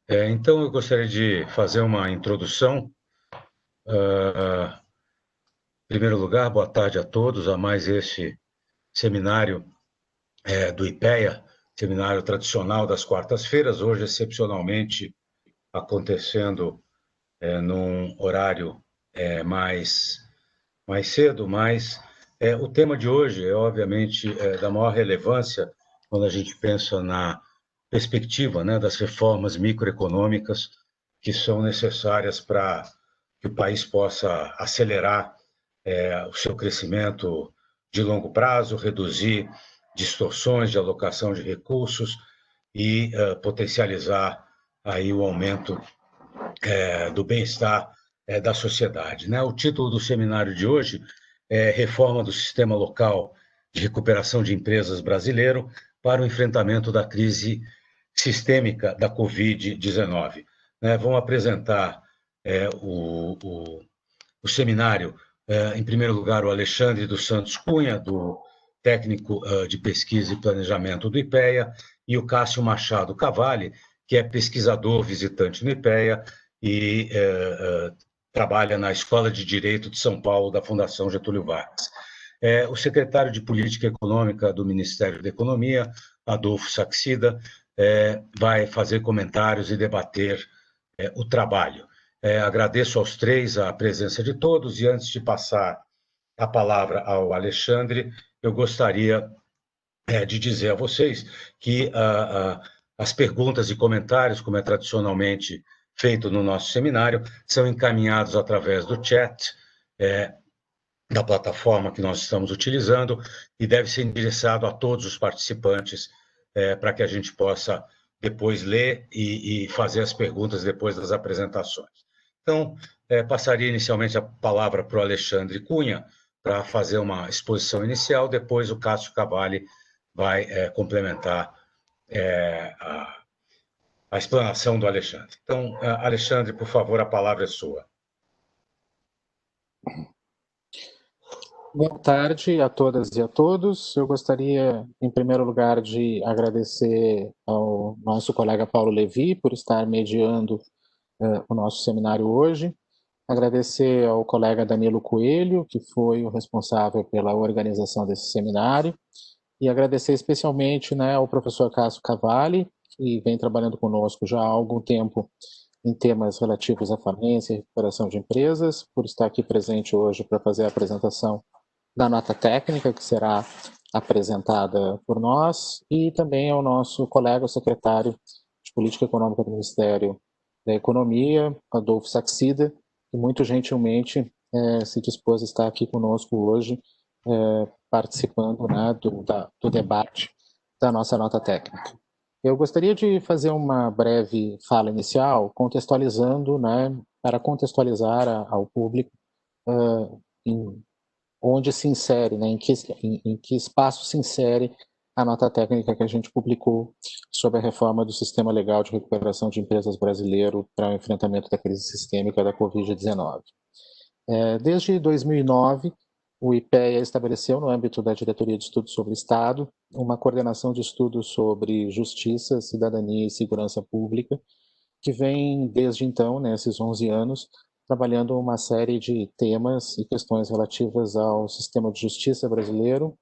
Então, eu gostaria de fazer uma introdução. Em primeiro lugar, boa tarde a todos, a mais este seminário do IPEA, seminário tradicional das quartas-feiras, hoje excepcionalmente acontecendo num horário mais cedo, mas o tema de hoje é, obviamente, da maior relevância quando a gente pensa na perspectiva, né, das reformas microeconômicas que são necessárias para que o país possa acelerar o seu crescimento de longo prazo, reduzir distorções de alocação de recursos e potencializar aí o aumento do bem-estar da sociedade. Né? O título do seminário de hoje é Reforma do Sistema Local de Recuperação de Empresas Brasileiro para o Enfrentamento da Crise Sistêmica da Covid-19. Né? Vão apresentar o seminário, em primeiro lugar, o Alexandre dos Santos Cunha, do técnico de pesquisa e planejamento do IPEA, e o Cássio Machado Cavalli, que é pesquisador visitante no IPEA e trabalha na Escola de Direito de São Paulo, da Fundação Getúlio Vargas. O secretário de Política Econômica do Ministério da Economia, Adolfo Saxida, vai fazer comentários e debater o trabalho. Agradeço aos três a presença de todos e antes de passar a palavra ao Alexandre, eu gostaria de dizer a vocês que as perguntas e comentários, como é tradicionalmente feito no nosso seminário, são encaminhados através do chat da plataforma que nós estamos utilizando e deve ser endereçado a todos os participantes para que a gente possa depois ler e fazer as perguntas depois das apresentações. Então, passaria inicialmente a palavra para o Alexandre Cunha para fazer uma exposição inicial, depois o Cássio Cavalli vai complementar a explanação do Alexandre. Então, Alexandre, por favor, a palavra é sua. Boa tarde a todas e a todos. Eu gostaria, em primeiro lugar, de agradecer ao nosso colega Paulo Levi por estar mediando o nosso seminário hoje. Agradecer ao colega Danilo Coelho, que foi o responsável pela organização desse seminário. E agradecer especialmente, né, ao professor Cássio Cavalli, que vem trabalhando conosco já há algum tempo em temas relativos à falência e recuperação de empresas, por estar aqui presente hoje para fazer a apresentação da nota técnica que será apresentada por nós, e também ao nosso colega, o secretário de Política Econômica do Ministério da Economia, Adolfo Saxida, que muito gentilmente se dispôs a estar aqui conosco hoje, participando, né, do debate da nossa nota técnica. Eu gostaria de fazer uma breve fala inicial, contextualizando, né, para contextualizar ao público onde se insere, né, em que espaço se insere a nota técnica que a gente publicou sobre a reforma do Sistema Legal de Recuperação de Empresas Brasileiro para o enfrentamento da crise sistêmica da Covid-19. Desde 2009, o IPEA estabeleceu, no âmbito da Diretoria de Estudos sobre o Estado, uma coordenação de estudos sobre justiça, cidadania e segurança pública, que vem, desde então, nesses 11 anos, trabalhando uma série de temas e questões relativas ao sistema de justiça brasileiro,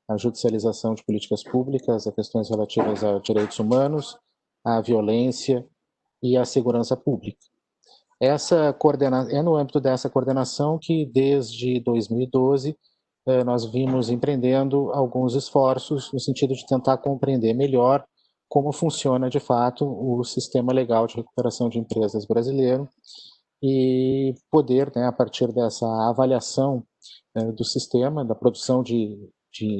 à judicialização de políticas públicas, a questões relativas a direitos humanos, à violência e à segurança pública. É no âmbito dessa coordenação que, desde 2012, nós vimos empreendendo alguns esforços no sentido de tentar compreender melhor como funciona, de fato, o sistema legal de recuperação de empresas brasileiro e poder, né, a partir dessa avaliação do sistema, da produção de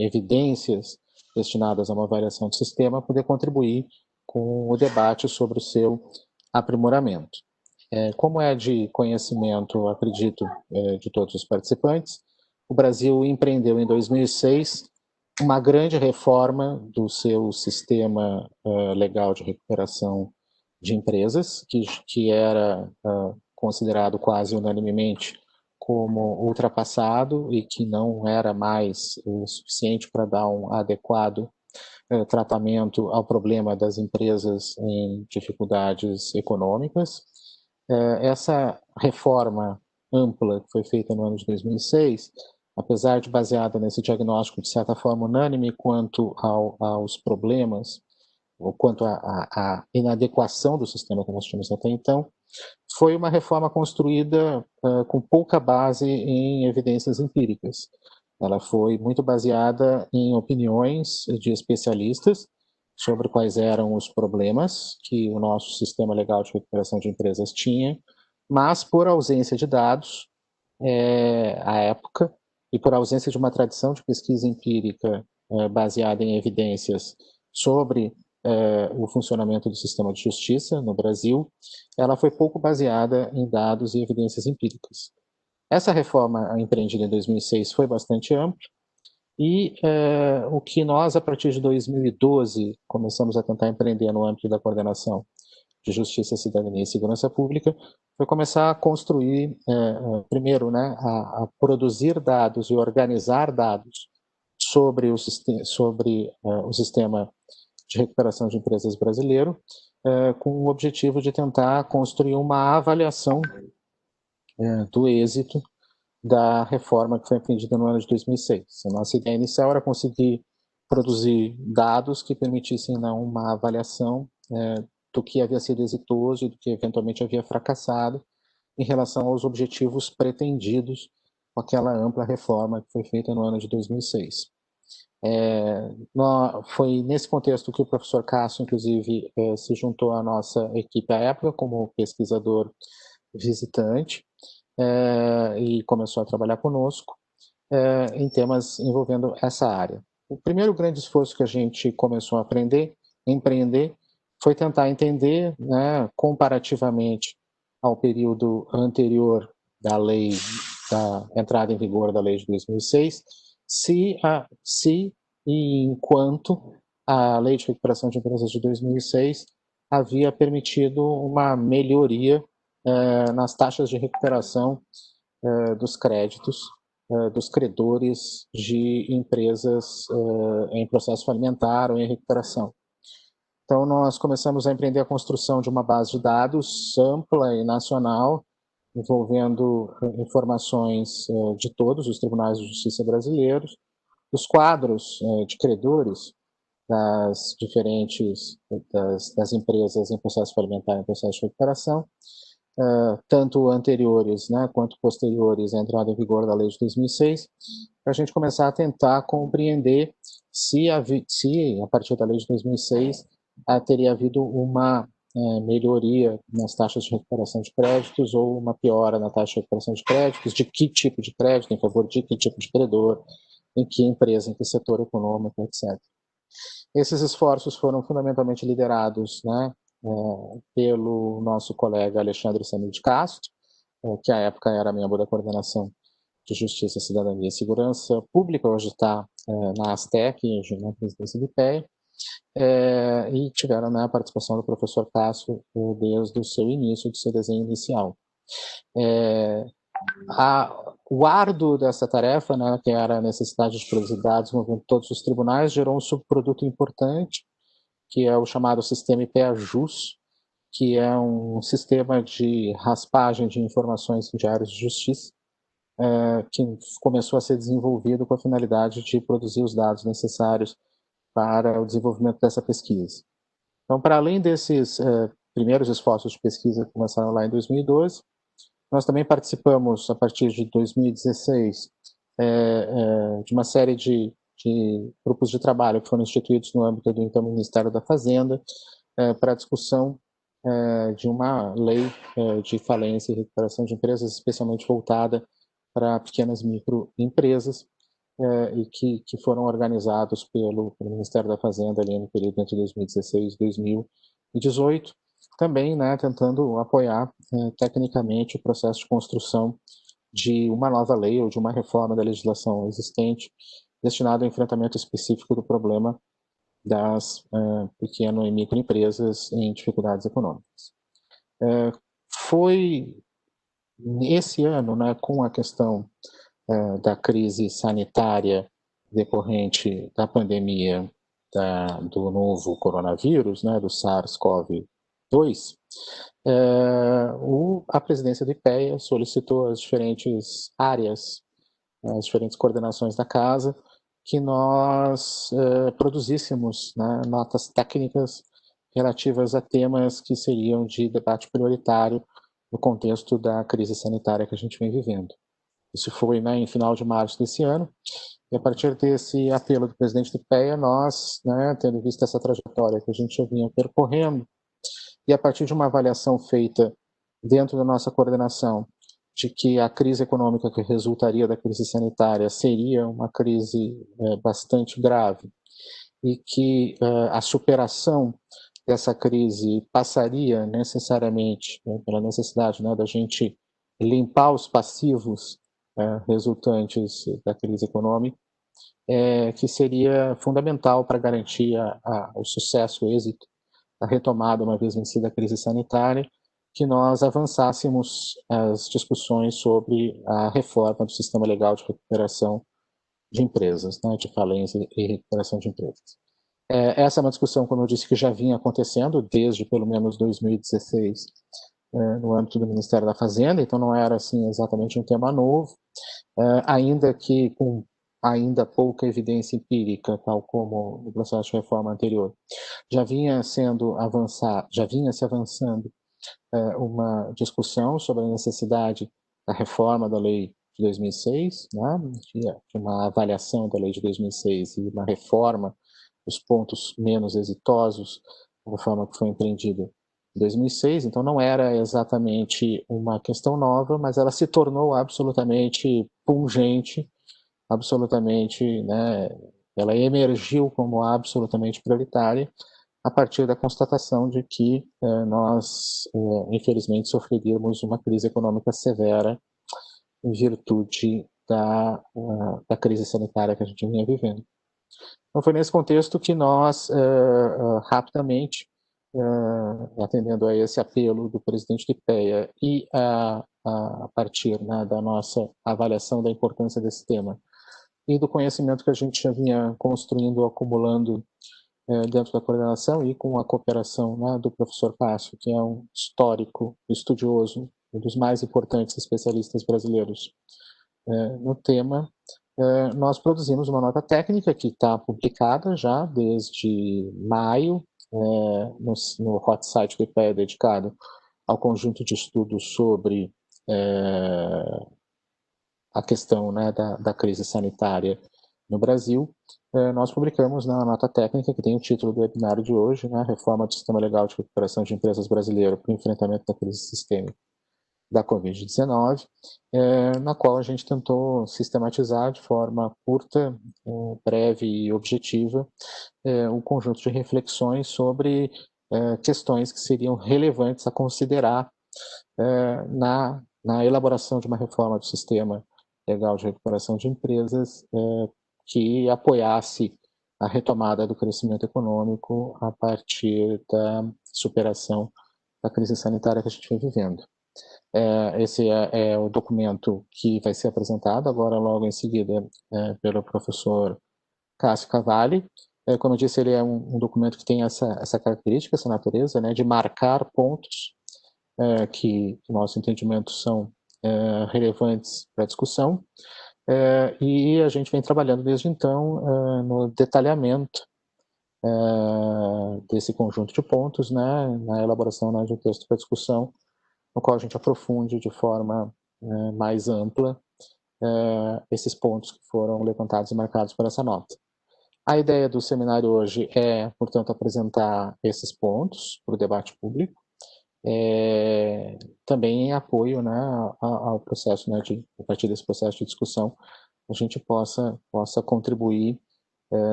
evidências destinadas a uma avaliação do sistema, poder contribuir com o debate sobre o seu aprimoramento. Como é de conhecimento, acredito, de todos os participantes, o Brasil empreendeu em 2006 uma grande reforma do seu sistema legal de recuperação de empresas, que era considerado quase unanimemente como ultrapassado e que não era mais o suficiente para dar um adequado tratamento ao problema das empresas em dificuldades econômicas. Essa reforma ampla que foi feita no ano de 2006, apesar de baseada nesse diagnóstico de certa forma unânime quanto aos problemas, ou quanto à inadequação do sistema que nós tínhamos até então, foi uma reforma construída com pouca base em evidências empíricas. Ela foi muito baseada em opiniões de especialistas sobre quais eram os problemas que o nosso sistema legal de recuperação de empresas tinha, mas por ausência de dados à época e por ausência de uma tradição de pesquisa empírica baseada em evidências sobre o funcionamento do sistema de justiça no Brasil, ela foi pouco baseada em dados e evidências empíricas. Essa reforma empreendida em 2006 foi bastante ampla e o que nós, a partir de 2012, começamos a tentar empreender no âmbito da coordenação de Justiça, Cidadania e Segurança Pública, foi começar a construir, primeiro, né, a produzir dados e organizar dados sobre o sistema de recuperação de empresas brasileiro, com o objetivo de tentar construir uma avaliação do êxito da reforma que foi empreendida no ano de 2006. A nossa ideia inicial era conseguir produzir dados que permitissem uma avaliação do que havia sido exitoso e do que eventualmente havia fracassado em relação aos objetivos pretendidos com aquela ampla reforma que foi feita no ano de 2006. Foi nesse contexto que o professor Cássio, inclusive, se juntou à nossa equipe à época como pesquisador visitante e começou a trabalhar conosco em temas envolvendo essa área. O primeiro grande esforço que a gente começou a empreender, foi tentar entender, né, comparativamente ao período anterior da lei, da entrada em vigor da lei de 2006, se e enquanto a lei de recuperação de empresas de 2006 havia permitido uma melhoria nas taxas de recuperação dos créditos dos credores de empresas em processo falimentar ou em recuperação. Então, nós começamos a empreender a construção de uma base de dados ampla e nacional, envolvendo informações de todos os tribunais de justiça brasileiros, os quadros de credores das diferentes das empresas em processo falimentar e em processo de recuperação, tanto anteriores, né, quanto posteriores à entrada em vigor da lei de 2006, para a gente começar a tentar compreender se a partir da lei de 2006 teria havido uma melhoria nas taxas de recuperação de créditos ou uma piora na taxa de recuperação de créditos, de que tipo de crédito, em favor de que tipo de credor, em que empresa, em que setor econômico, etc. Esses esforços foram fundamentalmente liderados, né, pelo nosso colega Alexandre Samir de Castro, que à época era membro da coordenação de Justiça, Cidadania e Segurança Pública, hoje está na ASTEC, na presidência do IPEA, e tiveram, né, a participação do professor Cássio desde o seu início, do seu desenho inicial. O árduo dessa tarefa, né, que era a necessidade de produzir dados envolvendo todos os tribunais, gerou um subproduto importante, que é o chamado sistema IPEA-JUS, que é um sistema de raspagem de informações em diários de justiça, que começou a ser desenvolvido com a finalidade de produzir os dados necessários para o desenvolvimento dessa pesquisa. Então, para além desses primeiros esforços de pesquisa que começaram lá em 2012, nós também participamos, a partir de 2016, de uma série de grupos de trabalho que foram instituídos no âmbito do então Ministério da Fazenda para a discussão de uma lei de falência e recuperação de empresas, especialmente voltada para pequenas e microempresas, e que foram organizados pelo Ministério da Fazenda ali no período entre 2016 e 2018, também, né, tentando apoiar tecnicamente o processo de construção de uma nova lei ou de uma reforma da legislação existente destinada ao enfrentamento específico do problema das pequeno e microempresas em dificuldades econômicas. Foi esse ano, né, com a questão da crise sanitária decorrente da pandemia do novo coronavírus, né, do SARS-CoV-2, a presidência do IPEA solicitou às diferentes áreas, às diferentes coordenações da casa, que nós produzíssemos, né, notas técnicas relativas a temas que seriam de debate prioritário no contexto da crise sanitária que a gente vem vivendo. Isso foi, né, em final de março desse ano, e a partir desse apelo do presidente do IPEA, nós, né, tendo visto essa trajetória que a gente já vinha percorrendo, e a partir de uma avaliação feita dentro da nossa coordenação de que a crise econômica que resultaria da crise sanitária seria uma crise bastante grave e que a superação dessa crise passaria necessariamente pela necessidade, né, da gente limpar os passivos resultantes da crise econômica, que seria fundamental para garantir o sucesso, o êxito da retomada, uma vez vencida a crise sanitária, que nós avançássemos as discussões sobre a reforma do sistema legal de recuperação de empresas, né, de falência e recuperação de empresas. Essa é uma discussão, como eu disse, que já vinha acontecendo desde pelo menos 2016, no âmbito do Ministério da Fazenda, então não era assim exatamente um tema novo, ainda que com ainda pouca evidência empírica, tal como no processo de reforma anterior, já vinha se avançando uma discussão sobre a necessidade da reforma da lei de 2006, né, de uma avaliação da lei de 2006 e uma reforma dos pontos menos exitosos da reforma que foi empreendida em 2006, então não era exatamente uma questão nova, mas ela se tornou absolutamente pungente, absolutamente, né, ela emergiu como absolutamente prioritária a partir da constatação de que nós, infelizmente, sofreríamos uma crise econômica severa em virtude da crise sanitária que a gente vinha vivendo. Então, foi nesse contexto que nós, rapidamente, atendendo a esse apelo do presidente do IPEA e a partir, né, da nossa avaliação da importância desse tema e do conhecimento que a gente já vinha construindo, acumulando dentro da coordenação e com a cooperação, né, do professor Cássio, que é um histórico, estudioso, um dos mais importantes especialistas brasileiros no tema, nós produzimos uma nota técnica que está publicada já desde maio, no hot site do IPEA, dedicado ao conjunto de estudos sobre a questão, né, da crise sanitária no Brasil. Nós publicamos na nota técnica, que tem o título do webinário de hoje, né, Reforma do Sistema Legal de Recuperação de Empresas Brasileiro para o Enfrentamento da Crise Sistêmica da Covid-19, na qual a gente tentou sistematizar de forma curta, breve e objetiva um conjunto de reflexões sobre questões que seriam relevantes a considerar na elaboração de uma reforma do sistema legal de recuperação de empresas que apoiasse a retomada do crescimento econômico a partir da superação da crise sanitária que a gente vem vivendo. Esse é o documento que vai ser apresentado agora logo em seguida pelo professor Cássio Cavalli. Como eu disse, ele é um documento que tem essa característica, essa natureza, né, de marcar pontos que, no nosso entendimento, são relevantes para a discussão, e a gente vem trabalhando desde então no detalhamento desse conjunto de pontos, né, na elaboração, né, de um texto para discussão, no qual a gente aprofunde de forma mais ampla esses pontos que foram levantados e marcados por essa nota. A ideia do seminário hoje é, portanto, apresentar esses pontos para o debate público, também em apoio, né, ao processo, né, a partir desse processo de discussão, a gente possa contribuir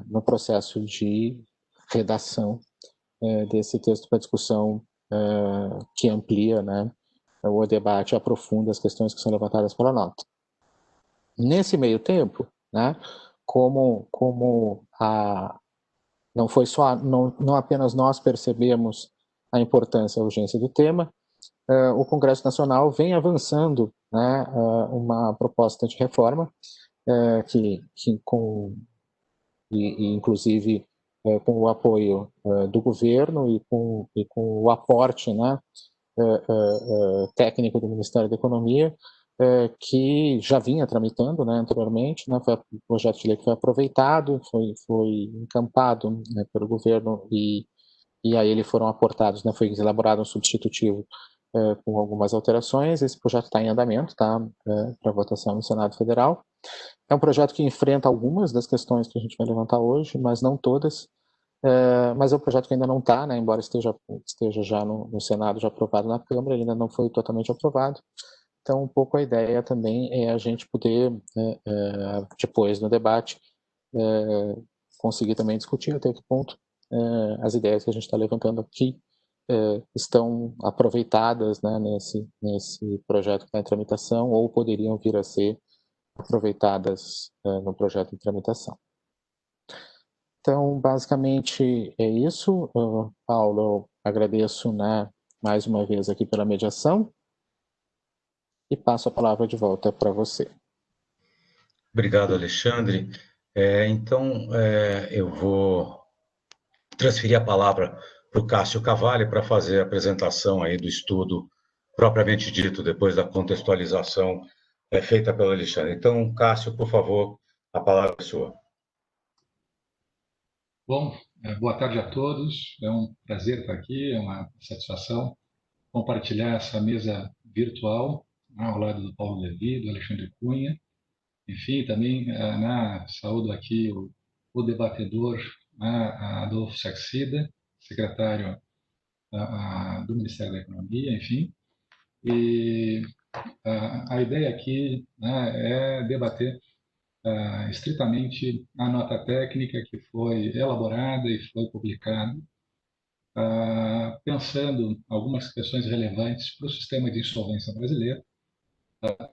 no processo de redação desse texto para discussão que amplia, né, o debate e aprofunda as questões que são levantadas pela nota. Nesse meio tempo, né, não foi só, não apenas nós percebemos a importância e a urgência do tema, o Congresso Nacional vem avançando, né, uma proposta de reforma que inclusive com o apoio do governo e com o aporte, né, técnico do Ministério da Economia, que já vinha tramitando, né, anteriormente, né, foi um projeto de lei que foi aproveitado, foi encampado, né, pelo governo e aí eles foram aportados, né, foi elaborado um substitutivo com algumas alterações. Esse projeto está em andamento, tá, para votação no Senado Federal. É um projeto que enfrenta algumas das questões que a gente vai levantar hoje, mas não todas. Mas é um projeto que ainda não está, né, embora esteja já no Senado, já aprovado na Câmara, ele ainda não foi totalmente aprovado. Então, um pouco a ideia também é a gente poder, depois no debate, conseguir também discutir até que ponto as ideias que a gente está levantando aqui estão aproveitadas, né, nesse projeto que está em tramitação ou poderiam vir a ser aproveitadas no projeto em tramitação. Então, basicamente é isso. Paulo, eu agradeço, né, mais uma vez aqui pela mediação e passo a palavra de volta para você. Obrigado, Alexandre. Então, eu vou transferir a palavra para o Cássio Cavalli para fazer a apresentação aí do estudo propriamente dito, depois da contextualização feita pelo Alexandre. Então, Cássio, por favor, a palavra é sua. Bom, boa tarde a todos. É um prazer estar aqui, é uma satisfação compartilhar essa mesa virtual ao lado do Paulo Levi, do Alexandre Cunha. Enfim, também saúdo aqui o debatedor Adolfo Saxida, secretário do Ministério da Economia, enfim. E a ideia aqui, né, é debater estritamente a nota técnica que foi elaborada e foi publicada, pensando algumas questões relevantes para o sistema de insolvência brasileiro,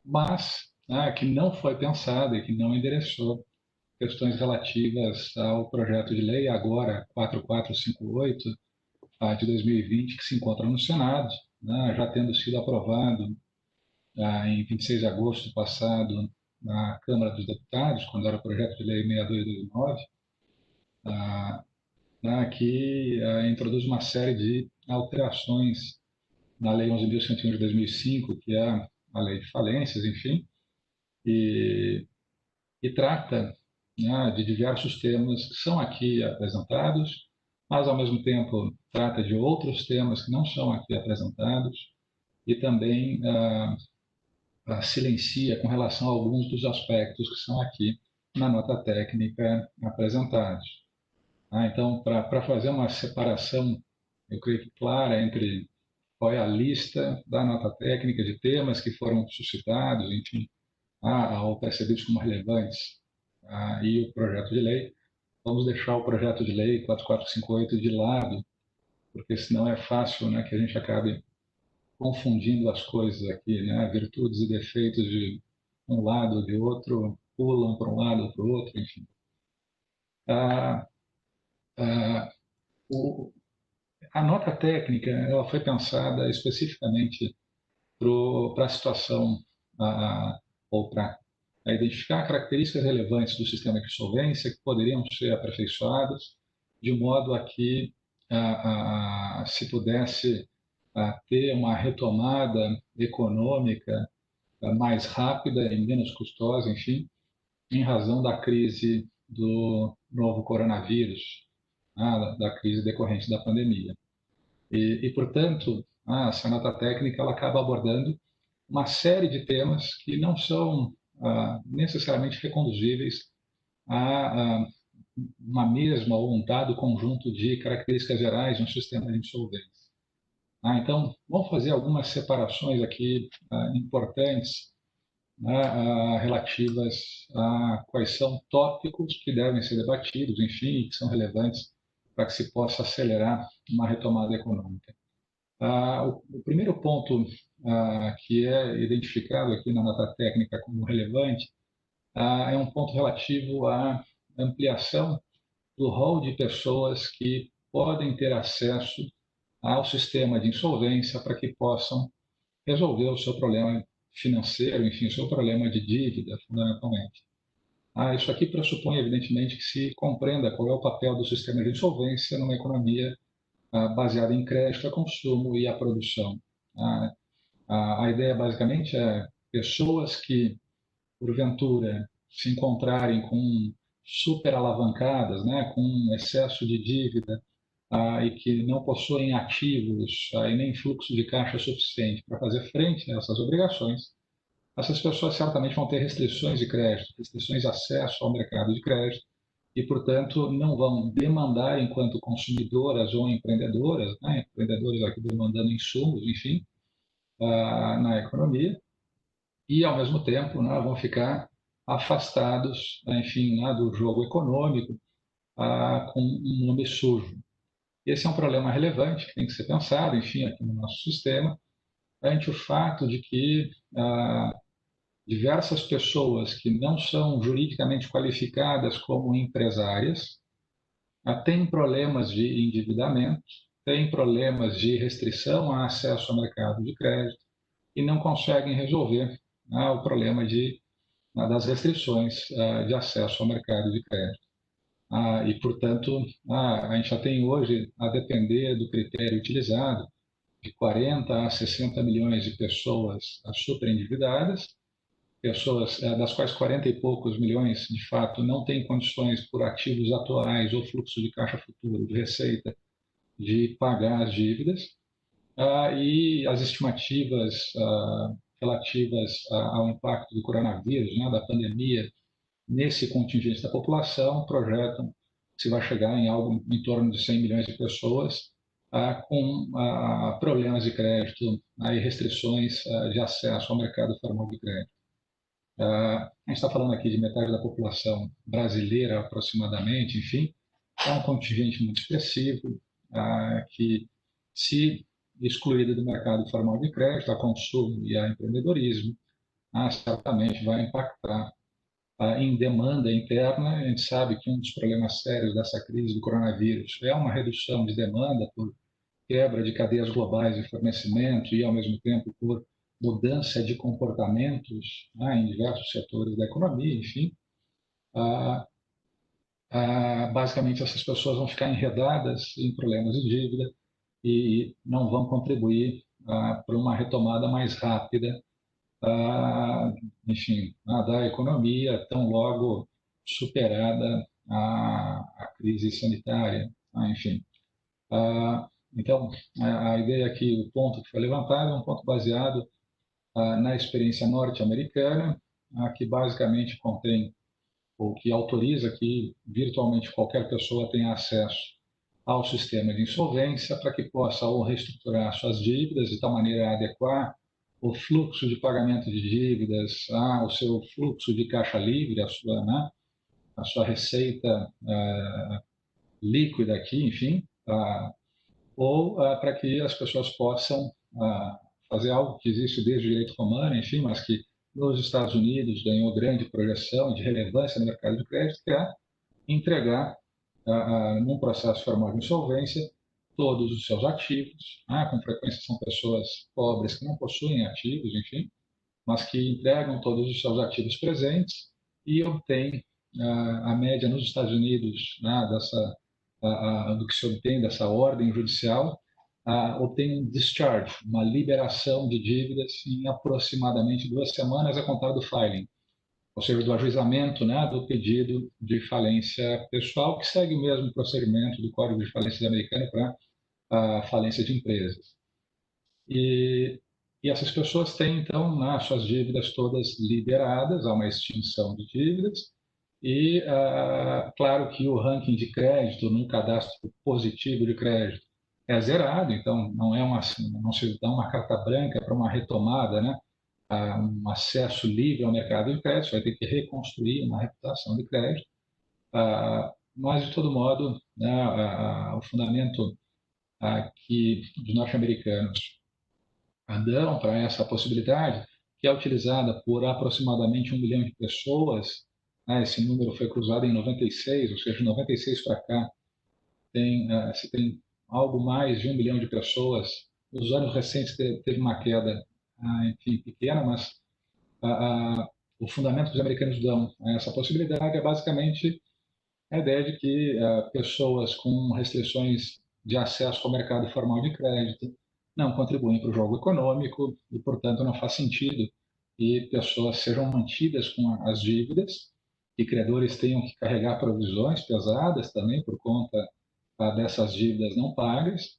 mas que não foi pensada e que não endereçou questões relativas ao projeto de lei, agora 4458, de 2020, que se encontra no Senado, né, já tendo sido aprovado em 26 de agosto passado na Câmara dos Deputados, quando era o projeto de lei 62/2009, que introduz uma série de alterações na Lei 11.101 de 2005, que é a Lei de Falências, enfim, e trata, né, de diversos temas que são aqui apresentados, mas, ao mesmo tempo, trata de outros temas que não são aqui apresentados e também silencia com relação a alguns dos aspectos que são aqui na nota técnica apresentados. Então, para fazer uma separação, eu creio que clara entre qual é a lista da nota técnica de temas que foram suscitados, enfim, ou percebidos como relevantes, e o projeto de lei, vamos deixar o projeto de lei 4458 de lado, porque senão é fácil, né, que a gente acabe confundindo as coisas aqui, né, virtudes e defeitos de um lado ou de outro, pulam para um lado ou para o outro, enfim. A nota técnica ela foi pensada especificamente para a situação, ou para identificar características relevantes do sistema de insolvência que poderiam ser aperfeiçoadas, de modo a que se pudesse ter uma retomada econômica mais rápida e menos custosa, enfim, em razão da crise do novo coronavírus, da crise decorrente da pandemia. E portanto, essa nota técnica ela acaba abordando uma série de temas que não são necessariamente reconduzíveis a uma mesma ou um dado conjunto de características gerais de um sistema de insolvência. Então, vamos fazer algumas separações aqui importantes, relativas a quais são tópicos que devem ser debatidos, enfim, que são relevantes para que se possa acelerar uma retomada econômica. O primeiro ponto que é identificado aqui na nota técnica como relevante é um ponto relativo à ampliação do rol de pessoas que podem ter acesso ao sistema de insolvência para que possam resolver o seu problema financeiro, enfim, o seu problema de dívida, fundamentalmente. Isso aqui pressupõe, evidentemente, que se compreenda qual é o papel do sistema de insolvência numa economia baseada em crédito a consumo e a produção. A ideia, basicamente, é pessoas que, porventura, se encontrarem com super alavancadas, né, com excesso de dívida, e que não possuem ativos e nem fluxo de caixa suficiente para fazer frente a essas obrigações, essas pessoas certamente vão ter restrições de crédito, restrições de acesso ao mercado de crédito e, portanto, não vão demandar enquanto consumidoras ou empreendedoras, né, empreendedores aqui demandando insumos, enfim, na economia, e, ao mesmo tempo, né, vão ficar afastados, enfim, do jogo econômico com um nome sujo. Esse é um problema relevante que tem que ser pensado, enfim, aqui no nosso sistema, ante o fato de que diversas pessoas que não são juridicamente qualificadas como empresárias têm problemas de endividamento, têm problemas de restrição a acesso ao mercado de crédito e não conseguem resolver o problema das restrições de acesso ao mercado de crédito. E, portanto, a gente já tem hoje, a depender do critério utilizado, de 40 a 60 milhões de pessoas superendividadas, pessoas das quais 40 e poucos milhões, de fato, não têm condições por ativos atuais ou fluxo de caixa futuro, de receita, de pagar as dívidas, e as estimativas relativas ao impacto do coronavírus, né, da pandemia, nesse contingente da população, projetam que se vai chegar em algo em torno de 100 milhões de pessoas com problemas de crédito e restrições de acesso ao mercado formal de crédito. A gente está falando aqui de metade da população brasileira, aproximadamente, enfim, é um contingente muito expressivo, que, se excluída do mercado formal de crédito, a consumo e a empreendedorismo, certamente vai impactar em demanda interna. A gente sabe que um dos problemas sérios dessa crise do coronavírus é uma redução de demanda por quebra de cadeias globais de fornecimento e, ao mesmo tempo, por mudança de comportamentos em diversos setores da economia, enfim. Basicamente, essas pessoas vão ficar enredadas em problemas de dívida e não vão contribuir para uma retomada mais rápida, enfim, da economia, tão logo superada a crise sanitária, enfim. Então, a ideia aqui, o ponto que foi levantado, é um ponto baseado na experiência norte-americana, que basicamente contém, ou que autoriza que virtualmente qualquer pessoa tenha acesso ao sistema de insolvência para que possa ou reestruturar suas dívidas de tal maneira a adequar o fluxo de pagamento de dívidas o seu fluxo de caixa livre, a sua receita líquida aqui, enfim, ou para que as pessoas possam fazer algo que existe desde o direito romano, enfim, mas que nos Estados Unidos ganhou grande projeção de relevância no mercado de crédito, que é entregar, num processo formal de insolvência, todos os seus ativos. Com frequência são pessoas pobres que não possuem ativos, enfim, mas que entregam todos os seus ativos presentes e obtêm a média nos Estados Unidos, do que se obtém dessa ordem judicial, obtém um discharge, uma liberação de dívidas em aproximadamente 2 semanas a contar do filing, ou seja, do ajuizamento do pedido de falência pessoal, que segue o mesmo procedimento do Código de Falências americano para a falência de empresas. E essas pessoas têm, então, suas dívidas todas liberadas, há uma extinção de dívidas, e claro que o ranking de crédito no cadastro positivo de crédito é zerado, então não se dá uma carta branca para uma retomada, um acesso livre ao mercado de crédito, vai ter que reconstruir uma reputação de crédito, mas, de todo modo, o fundamento que os norte-americanos dão para essa possibilidade, que é utilizada por aproximadamente 1 milhão de pessoas, esse número foi cruzado em 96, ou seja, de 96 para cá, se tem algo mais de 1 milhão de pessoas. Nos anos recentes teve uma queda, enfim, pequena, mas o fundamento que os americanos dão a essa possibilidade é basicamente a ideia de que pessoas com restrições de acesso ao mercado formal de crédito não contribuem para o jogo econômico e, portanto, não faz sentido que pessoas sejam mantidas com as dívidas e credores tenham que carregar provisões pesadas também por conta dessas dívidas não pagas,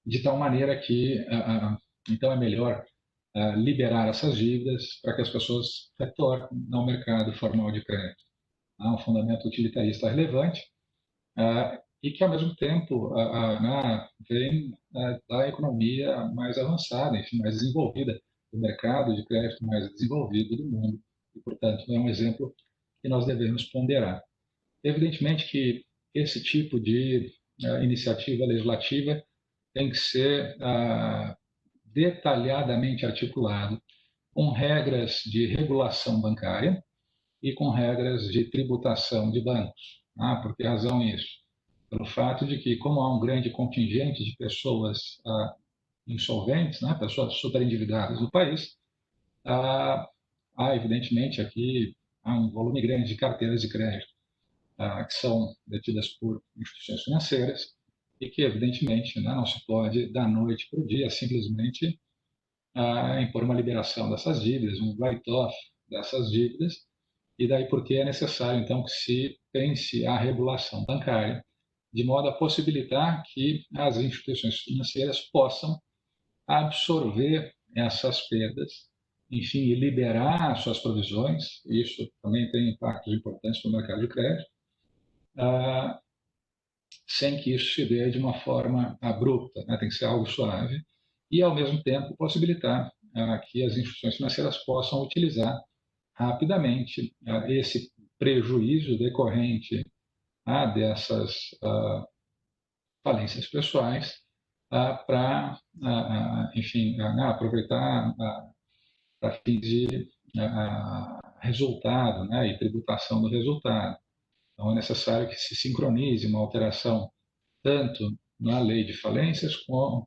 de tal maneira que, então, é melhor liberar essas dívidas para que as pessoas retornem ao mercado formal de crédito. Há um fundamento utilitarista relevante e que, ao mesmo tempo, vem da economia mais avançada, enfim, mais desenvolvida, do mercado de crédito mais desenvolvido do mundo. E, portanto, é um exemplo que nós devemos ponderar. Evidentemente que esse tipo de iniciativa legislativa tem que ser detalhadamente articulado com regras de regulação bancária e com regras de tributação de bancos. Por que razão isso? Pelo fato de que, como há um grande contingente de pessoas insolventes, pessoas superendividadas no país, há evidentemente aqui um volume grande de carteiras de crédito que são detidas por instituições financeiras e que, evidentemente, não se pode, da noite para o dia, simplesmente impor uma liberação dessas dívidas, um write-off dessas dívidas, e daí porque é necessário, então, que se pense a regulação bancária, de modo a possibilitar que as instituições financeiras possam absorver essas perdas, enfim, e liberar suas provisões. Isso também tem impactos importantes no mercado de crédito, sem que isso se dê de uma forma abrupta, tem que ser algo suave, e, ao mesmo tempo, possibilitar que as instituições financeiras possam utilizar rapidamente esse prejuízo decorrente dessas falências pessoais para, enfim, aproveitar para fins de resultado e tributação do resultado. Então, é necessário que se sincronize uma alteração tanto na lei de falências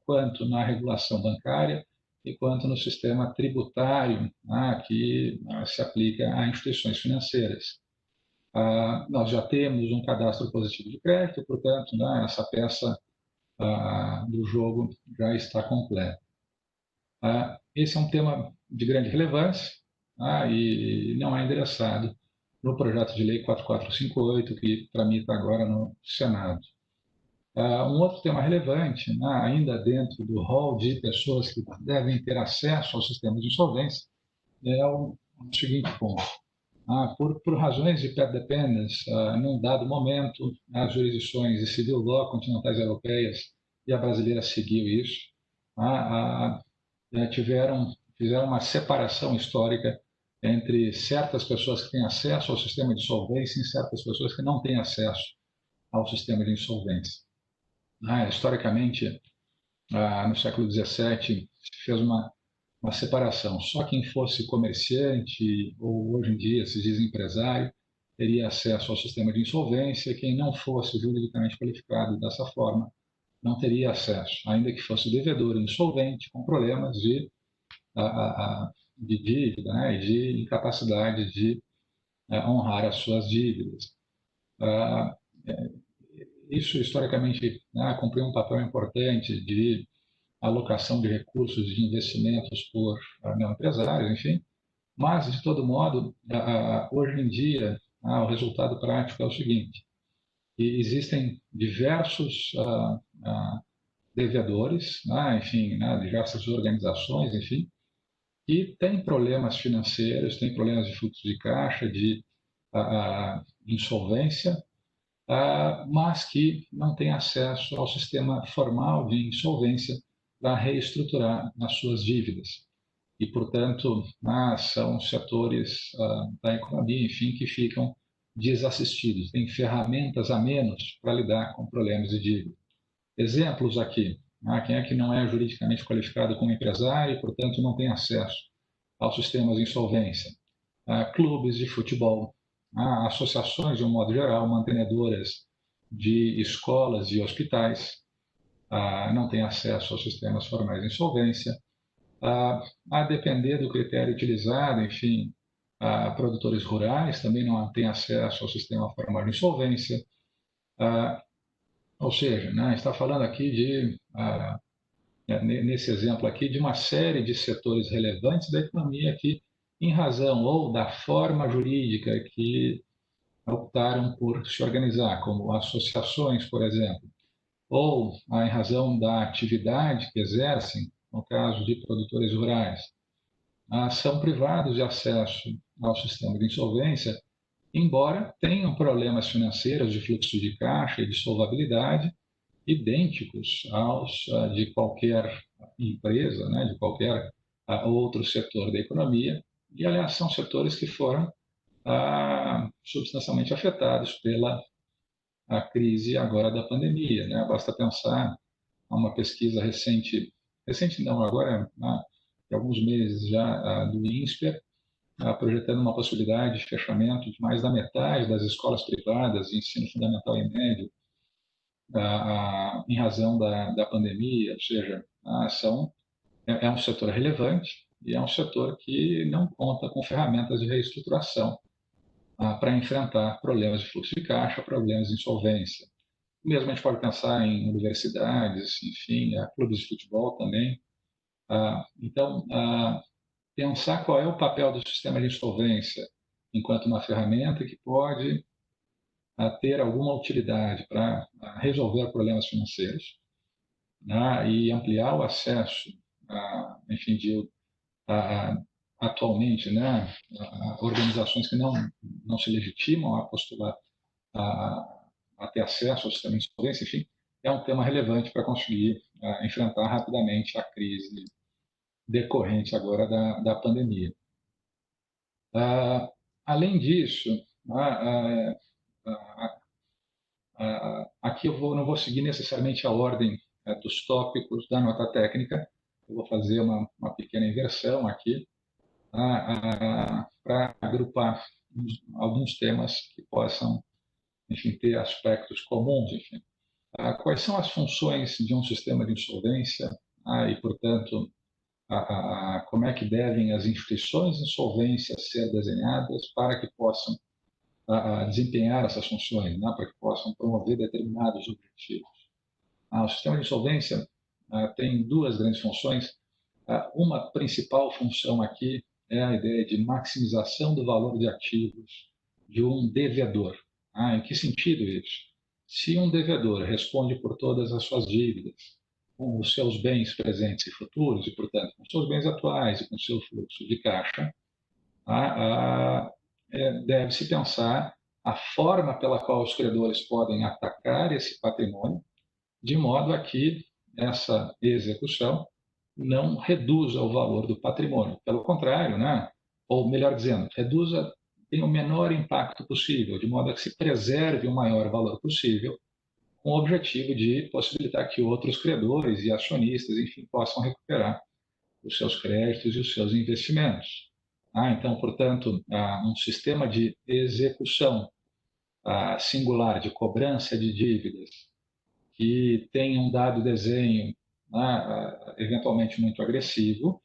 quanto na regulação bancária e quanto no sistema tributário que se aplica a instituições financeiras. Nós já temos um cadastro positivo de crédito, portanto, essa peça do jogo já está completa. Esse é um tema de grande relevância e não é endereçado no projeto de lei 4458, que tramita agora no Senado. Um outro tema relevante, ainda dentro do rol de pessoas que devem ter acesso ao sistema de insolvência, é o seguinte ponto. Por razões de path dependence, num dado momento, as jurisdições de civil law continentais europeias, e a brasileira seguiu isso, fizeram uma separação histórica entre certas pessoas que têm acesso ao sistema de insolvência e certas pessoas que não têm acesso ao sistema de insolvência. Historicamente, no século XVII, se fez uma separação. Só quem fosse comerciante, ou hoje em dia se diz empresário, teria acesso ao sistema de insolvência. Quem não fosse juridicamente qualificado dessa forma não teria acesso, ainda que fosse devedor insolvente, com problemas de dívida e de incapacidade de honrar as suas dívidas. Isso, historicamente, cumpriu um papel importante de alocação de recursos de investimentos por empresários, enfim. Mas, de todo modo, hoje em dia, o resultado prático é o seguinte: que existem diversos devedores, enfim, diversas organizações, enfim, que têm problemas financeiros, têm problemas de fluxo de caixa, de insolvência, mas que não têm acesso ao sistema formal de insolvência para reestruturar as suas dívidas. E, portanto, são setores da economia, enfim, que ficam desassistidos, têm ferramentas a menos para lidar com problemas de dívida. Exemplos aqui: quem é que não é juridicamente qualificado como empresário e, portanto, não tem acesso aos sistemas de insolvência? Clubes de futebol, associações, de um modo geral, mantenedoras de escolas e hospitais, não têm acesso aos sistemas formais de insolvência. A depender do critério utilizado, enfim, produtores rurais também não têm acesso ao sistema formal de insolvência. Ou seja, né, está falando aqui nesse exemplo aqui, de uma série de setores relevantes da economia que, em razão ou da forma jurídica que optaram por se organizar, como associações, por exemplo, ou em razão da atividade que exercem, no caso de produtores rurais, são privados de acesso ao sistema de insolvência, embora tenham problemas financeiros de fluxo de caixa e de solvabilidade idênticos aos de qualquer empresa, né, de qualquer outro setor da economia, e, aliás, são setores que foram substancialmente afetados pela crise agora da pandemia, né? Basta pensar a uma pesquisa recente não, agora há alguns meses já, do INSPER, projetando uma possibilidade de fechamento de mais da metade das escolas privadas de ensino fundamental e médio em razão da pandemia, ou seja, é um setor relevante e é um setor que não conta com ferramentas de reestruturação para enfrentar problemas de fluxo de caixa, problemas de insolvência. Mesmo a gente pode pensar em universidades, enfim, clubes de futebol também. Então, pensar qual é o papel do sistema de insolvência enquanto uma ferramenta que pode ter alguma utilidade para resolver problemas financeiros, né, e ampliar o acesso, enfim, atualmente, né, organizações que não se legitimam a postular a ter acesso ao sistema de insolvência, enfim, é um tema relevante para conseguir enfrentar rapidamente a crise decorrente agora da pandemia. Além disso, aqui não vou seguir necessariamente a ordem dos tópicos da nota técnica, eu vou fazer uma pequena inversão aqui, para agrupar alguns temas que possam, enfim, ter aspectos comuns. Enfim. Quais são as funções de um sistema de insolvência e, portanto, como é que devem as instituições de insolvência ser desenhadas para que possam desempenhar essas funções, né, para que possam promover determinados objetivos. O sistema de insolvência tem duas grandes funções. Uma principal função aqui é a ideia de maximização do valor de ativos de um devedor. Em que sentido isso? Se um devedor responde por todas as suas dívidas, com os seus bens presentes e futuros, e, portanto, com os seus bens atuais e com o seu fluxo de caixa, deve-se pensar a forma pela qual os credores podem atacar esse patrimônio, de modo a que essa execução não reduza o valor do patrimônio. Pelo contrário, né? Ou melhor dizendo, tenha o menor impacto possível, de modo a que se preserve o maior valor possível, com o objetivo de possibilitar que outros credores e acionistas, enfim, possam recuperar os seus créditos e os seus investimentos. Então, portanto, um sistema de execução singular, de cobrança de dívidas, que tenha um dado desenho eventualmente muito agressivo,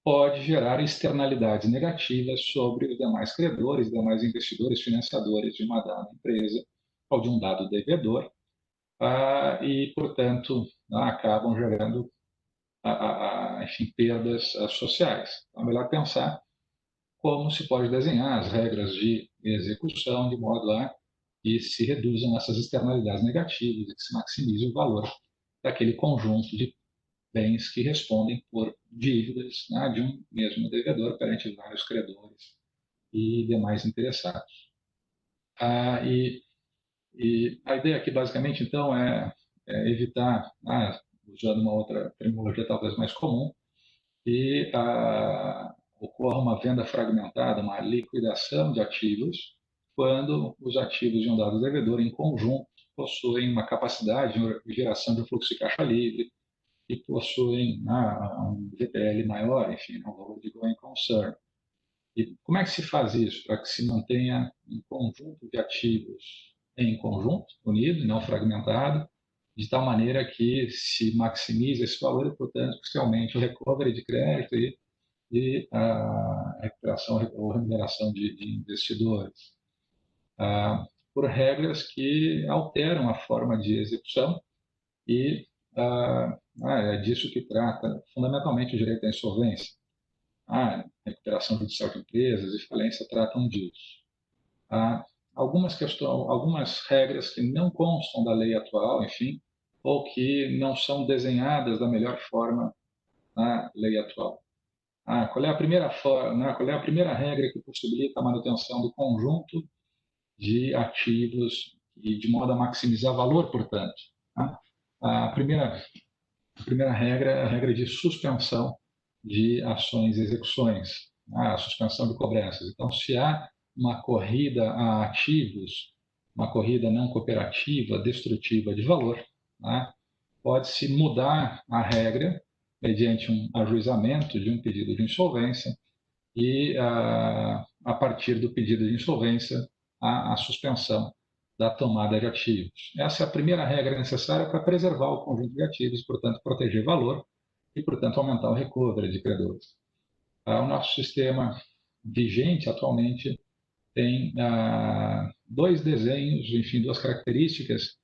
pode gerar externalidades negativas sobre os demais credores, demais investidores, financiadores de uma dada empresa ou de um dado devedor, e, portanto, acabam gerando, enfim, perdas sociais. Então, é melhor pensar como se pode desenhar as regras de execução de modo a que se reduzam essas externalidades negativas e que se maximize o valor daquele conjunto de bens que respondem por dívidas, né, de um mesmo devedor perante vários credores e demais interessados. E a ideia aqui, basicamente, então, é evitar, usando uma outra terminologia talvez mais comum, que ocorra uma venda fragmentada, uma liquidação de ativos, quando os ativos de um dado devedor, em conjunto, possuem uma capacidade de geração de fluxo de caixa livre e possuem um VPL maior, enfim, um valor de going concern. E como é que se faz isso? Para que se mantenha um conjunto de ativos em conjunto, unido, não fragmentado, de tal maneira que se maximize esse valor e, portanto, que se aumente o recovery de crédito e a recuperação ou remuneração de investidores. Por regras que alteram a forma de execução e é disso que trata fundamentalmente o direito à insolvência. A recuperação judicial de empresas e falência tratam disso. Algumas regras que não constam da lei atual, enfim, ou que não são desenhadas da melhor forma na lei atual. Qual é a primeira regra que possibilita a manutenção do conjunto de ativos e de modo a maximizar valor, portanto? A primeira regra é a regra de suspensão de ações e execuções, a suspensão de cobranças. Então, se há uma corrida a ativos, uma corrida não cooperativa, destrutiva de valor, pode-se mudar a regra mediante um ajuizamento de um pedido de insolvência e, a partir do pedido de insolvência, a suspensão da tomada de ativos. Essa é a primeira regra necessária para preservar o conjunto de ativos, portanto, proteger valor e, portanto, aumentar o recovery de credores. O nosso sistema vigente atualmente tem dois desenhos, enfim, duas características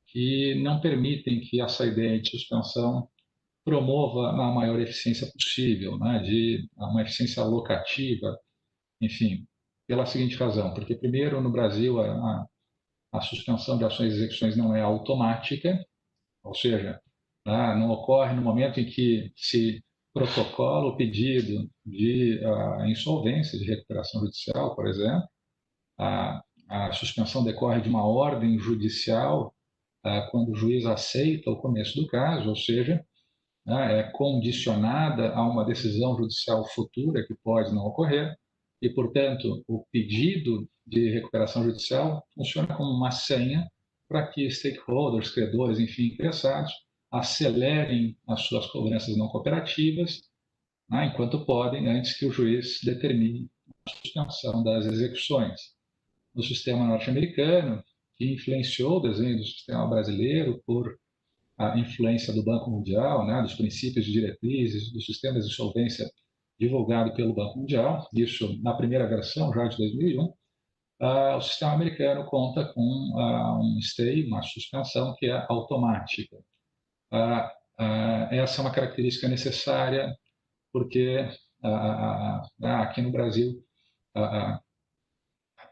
que não permitem que essa ideia de suspensão promova a maior eficiência possível, de uma eficiência alocativa, enfim, pela seguinte razão, porque, primeiro, no Brasil, a suspensão de ações e execuções não é automática, ou seja, não ocorre no momento em que se protocola o pedido de insolvência, de recuperação judicial, por exemplo. A suspensão decorre de uma ordem judicial quando o juiz aceita o começo do caso, ou seja, é condicionada a uma decisão judicial futura que pode não ocorrer e, portanto, o pedido de recuperação judicial funciona como uma senha para que stakeholders, credores, enfim, interessados, acelerem as suas cobranças não cooperativas, enquanto podem, antes que o juiz determine a suspensão das execuções. No sistema norte-americano, que influenciou o desenho do sistema brasileiro por a influência do Banco Mundial, dos princípios de diretrizes, dos sistemas de solvência divulgado pelo Banco Mundial, isso na primeira versão, já de 2001, o sistema americano conta com um stay, uma suspensão que é automática. Essa é uma característica necessária porque aqui no Brasil,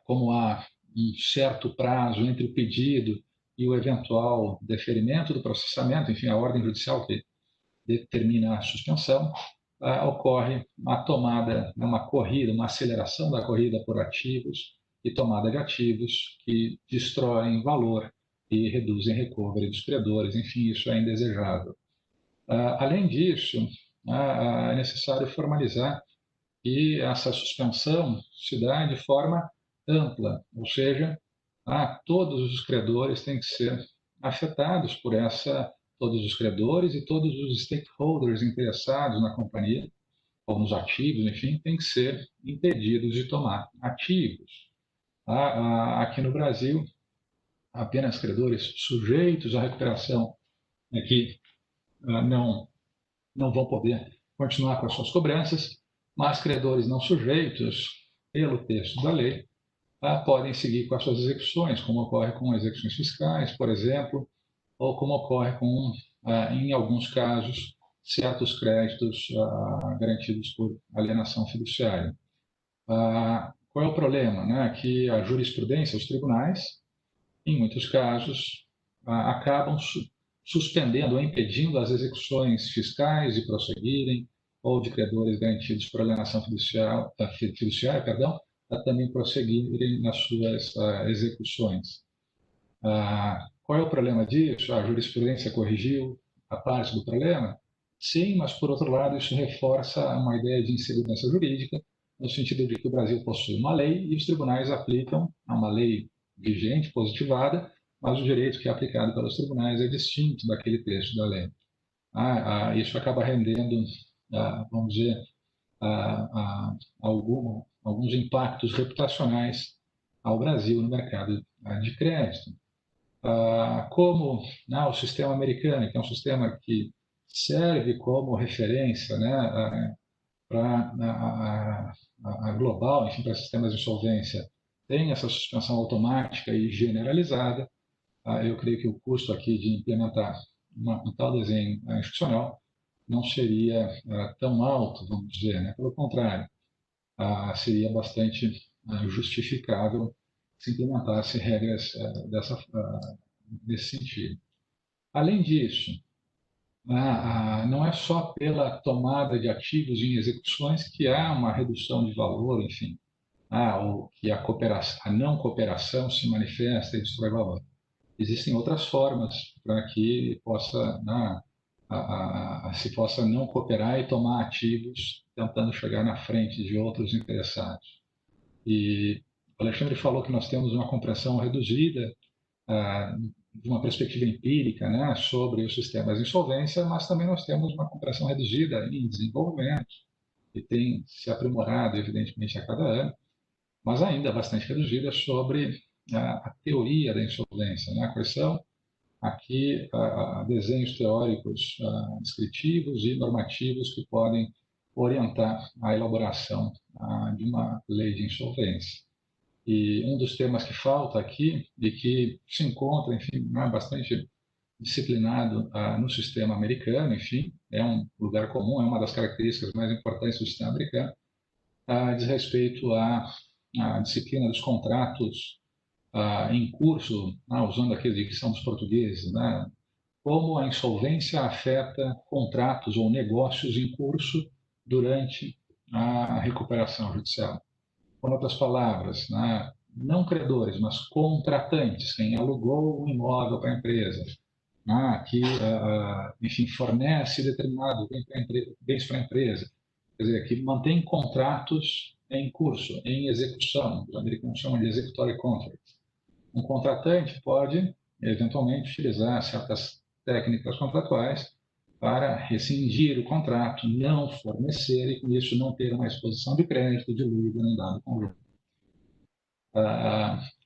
como há um certo prazo entre o pedido e o eventual deferimento do processamento, enfim, a ordem judicial que determina a suspensão, ocorre uma tomada, uma corrida, uma aceleração da corrida por ativos e tomada de ativos que destroem valor e reduzem recovery dos credores, enfim, isso é indesejável. Além disso, é necessário formalizar que essa suspensão se dá de forma ampla, ou seja, todos os credores têm que ser afetados por todos os credores e todos os stakeholders interessados na companhia, ou nos ativos, enfim, têm que ser impedidos de tomar ativos. Aqui no Brasil, apenas credores sujeitos à recuperação que não vão poder continuar com as suas cobranças, mas credores não sujeitos, pelo texto da lei, podem seguir com as suas execuções, como ocorre com execuções fiscais, por exemplo, ou como ocorre com, em alguns casos, certos créditos garantidos por alienação fiduciária. Qual é o problema? Que a jurisprudência, os tribunais, em muitos casos, acabam suspendendo ou impedindo as execuções fiscais de prosseguirem, ou de credores garantidos por alienação fiduciária, a também prosseguirem nas suas execuções. Qual é o problema disso? A jurisprudência corrigiu a parte do problema? Sim, mas, por outro lado, isso reforça uma ideia de insegurança jurídica, no sentido de que o Brasil possui uma lei e os tribunais aplicam a uma lei vigente, positivada, mas o direito que é aplicado pelos tribunais é distinto daquele texto da lei. Isso acaba rendendo, vamos dizer, alguns impactos reputacionais ao Brasil no mercado de crédito. como o sistema americano, que é um sistema que serve como referência, né, para a global, enfim, para sistemas de insolvência, tem essa suspensão automática e generalizada. Eu creio que o custo aqui de implementar um tal desenho institucional não seria tão alto, vamos dizer, né? Pelo contrário, seria bastante justificável se implementasse regras nesse sentido. Além disso, não é só pela tomada de ativos em execuções que há uma redução de valor, enfim, ou que a não cooperação se manifesta e destrói valor. Existem outras formas para que se possa não cooperar e tomar ativos tentando chegar na frente de outros interessados. E o Alexandre falou que nós temos uma compreensão reduzida de uma perspectiva empírica, né, sobre os sistemas de insolvência, mas também nós temos uma compreensão reduzida em desenvolvimento, que tem se aprimorado, evidentemente, a cada ano, mas ainda bastante reduzida sobre a teoria da insolvência, né, quais são aqui desenhos teóricos descritivos e normativos que podem orientar a elaboração de uma lei de insolvência. E um dos temas que falta aqui e que se encontra, enfim, bastante disciplinado no sistema americano, enfim, é um lugar comum, é uma das características mais importantes do sistema americano, diz respeito à disciplina dos contratos em curso, usando aqui a dicção dos portugueses, né? Como a insolvência afeta contratos ou negócios em curso durante a recuperação judicial. Com outras palavras, né? Não credores, mas contratantes, quem alugou um imóvel para a empresa, que, enfim, fornece determinado bens para a empresa, quer dizer, que mantém contratos em curso, em execução, os americanos chamam de executory contracts. Um contratante pode, eventualmente, utilizar certas técnicas contratuais para rescindir o contrato, não fornecer e, com isso, não ter uma exposição de crédito diluída em dado conjunto.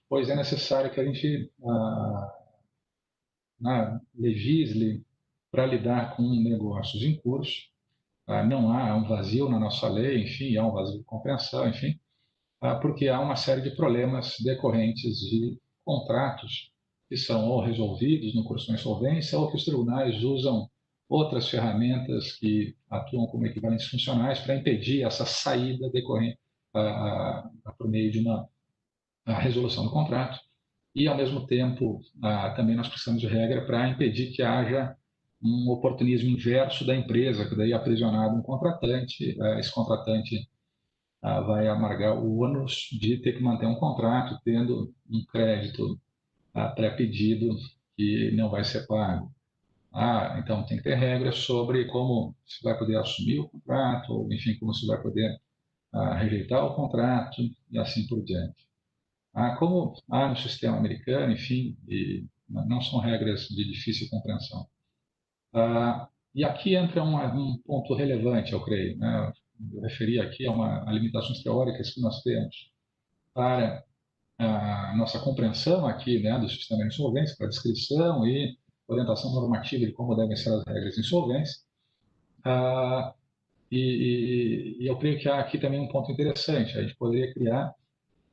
Pois é necessário que a gente legisle para lidar com negócios em curso. Não há um vazio na nossa lei, enfim, há um vazio de compreensão, enfim, porque há uma série de problemas decorrentes de contratos que são ou resolvidos no curso da insolvência ou que os tribunais usam outras ferramentas que atuam como equivalentes funcionais para impedir essa saída decorrente por meio de uma resolução do contrato. E, ao mesmo tempo, também nós precisamos de regra para impedir que haja um oportunismo inverso da empresa, que daí é aprisionado um contratante, esse contratante vai amargar o ônus de ter que manter um contrato, tendo um crédito pré-pedido que não vai ser pago. Então, tem que ter regras sobre como se vai poder assumir o contrato, ou, enfim, como se vai poder rejeitar o contrato e assim por diante. Como há no sistema americano, enfim, e não são regras de difícil compreensão. E aqui entra um ponto relevante, eu creio, né? Eu referi aqui a limitações teóricas que nós temos para a nossa compreensão aqui, né, do sistema de insolvência, para a descrição e orientação normativa de como devem ser as regras de insolvência. E eu creio que há aqui também um ponto interessante. A gente poderia criar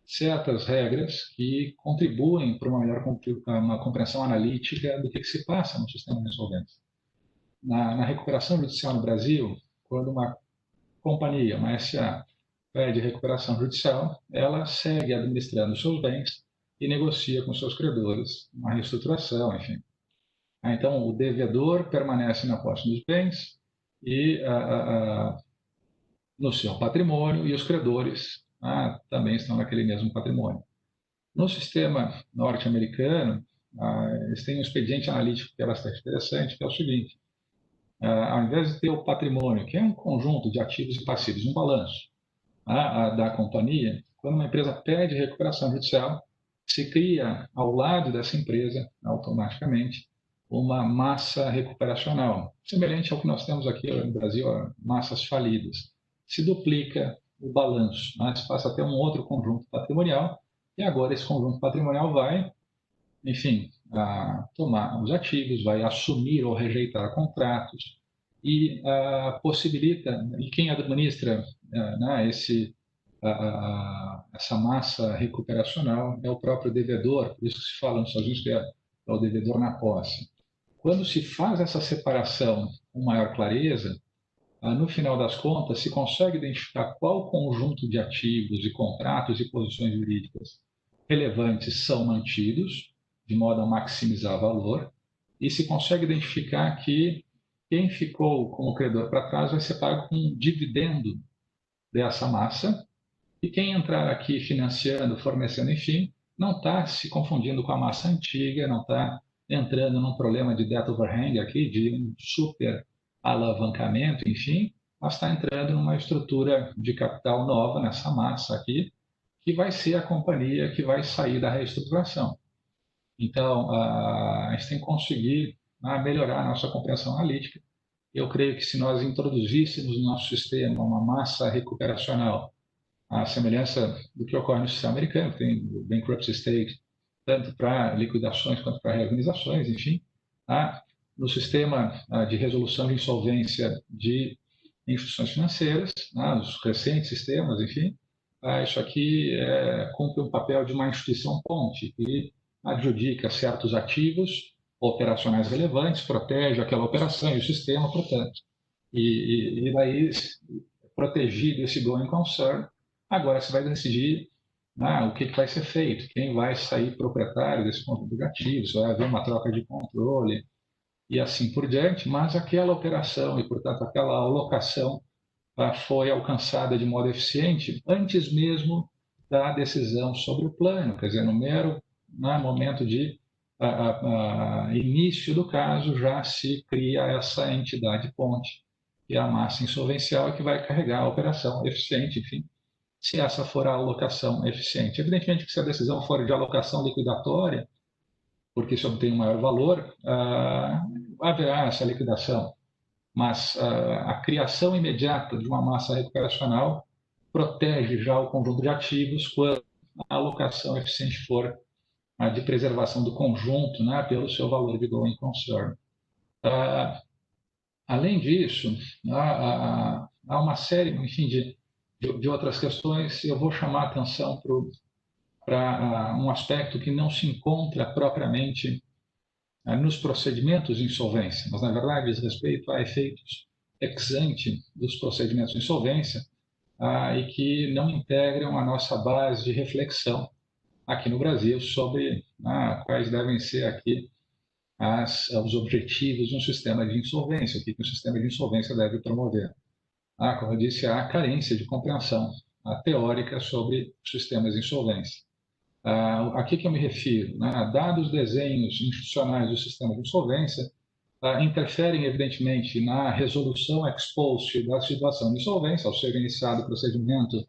certas regras que contribuem para uma compreensão analítica do que se passa no sistema de insolvência. Na recuperação judicial no Brasil, quando uma companhia, uma SA, pede recuperação judicial, ela segue administrando seus bens e negocia com seus credores uma reestruturação, enfim. Então, o devedor permanece na posse dos bens e no seu patrimônio, e os credores também estão naquele mesmo patrimônio. No sistema norte-americano, eles têm um expediente analítico que é bastante interessante, que é o seguinte: ao invés de ter o patrimônio, que é um conjunto de ativos e passivos, um balanço da companhia, quando uma empresa pede recuperação judicial, se cria ao lado dessa empresa, automaticamente, uma massa recuperacional, semelhante ao que nós temos aqui no Brasil, massas falidas. Se duplica o balanço, se passa a ter um outro conjunto patrimonial, e agora esse conjunto patrimonial vai, enfim, tomar os ativos, vai assumir ou rejeitar contratos e possibilita, e quem administra né, essa massa recuperacional é o próprio devedor, por isso que se fala nos Estados Unidos que é o devedor na posse. Quando se faz essa separação com maior clareza, no final das contas, se consegue identificar qual conjunto de ativos e contratos e posições jurídicas relevantes são mantidos, de modo a maximizar valor, e se consegue identificar que quem ficou como credor para trás vai ser pago com um dividendo dessa massa, e quem entrar aqui financiando, fornecendo, enfim, não está se confundindo com a massa antiga, não está entrando num problema de debt overhang aqui, de um super alavancamento, enfim, mas está entrando numa estrutura de capital nova nessa massa aqui, que vai ser a companhia que vai sair da reestruturação. Então, a gente tem que conseguir melhorar a nossa compreensão analítica. Eu creio que se nós introduzíssemos no nosso sistema uma massa recuperacional, a semelhança do que ocorre no sistema americano, que tem o bankruptcy stage, tanto para liquidações quanto para reorganizações, enfim, no sistema de resolução de insolvência de instituições financeiras, os recentes sistemas, enfim, isso aqui cumpre um papel de uma instituição ponte, que adjudica certos ativos operacionais relevantes, protege aquela operação e o sistema, portanto. E daí, protegido esse going concern, agora você vai decidir o que vai ser feito, quem vai sair proprietário desse conjunto de ativos, vai haver uma troca de controle e assim por diante, mas aquela operação e, portanto, aquela alocação foi alcançada de modo eficiente antes mesmo da decisão sobre o plano, quer dizer, no mero momento de início do caso, já se cria essa entidade ponte, que é a massa insolvencial, que vai carregar a operação eficiente, enfim, se essa for a alocação eficiente. Evidentemente que se a decisão for de alocação liquidatória, porque isso obtém um maior valor, haverá essa liquidação. Mas a criação imediata de uma massa recuperacional protege já o conjunto de ativos quando a alocação eficiente for de preservação do conjunto, pelo seu valor de going concern. Além disso, há uma série, enfim, de outras questões. Eu vou chamar a atenção para um aspecto que não se encontra propriamente nos procedimentos de insolvência, mas, na verdade, diz respeito a efeitos ex ante dos procedimentos de insolvência e que não integram a nossa base de reflexão aqui no Brasil sobre quais devem ser aqui os objetivos de um sistema de insolvência, o que um sistema de insolvência deve promover. Como eu disse, há carência de compreensão teórica sobre sistemas de insolvência. A que eu me refiro? Dados os desenhos institucionais do sistema de insolvência, interferem, evidentemente, na resolução ex post da situação de insolvência, ao ser iniciado o procedimento,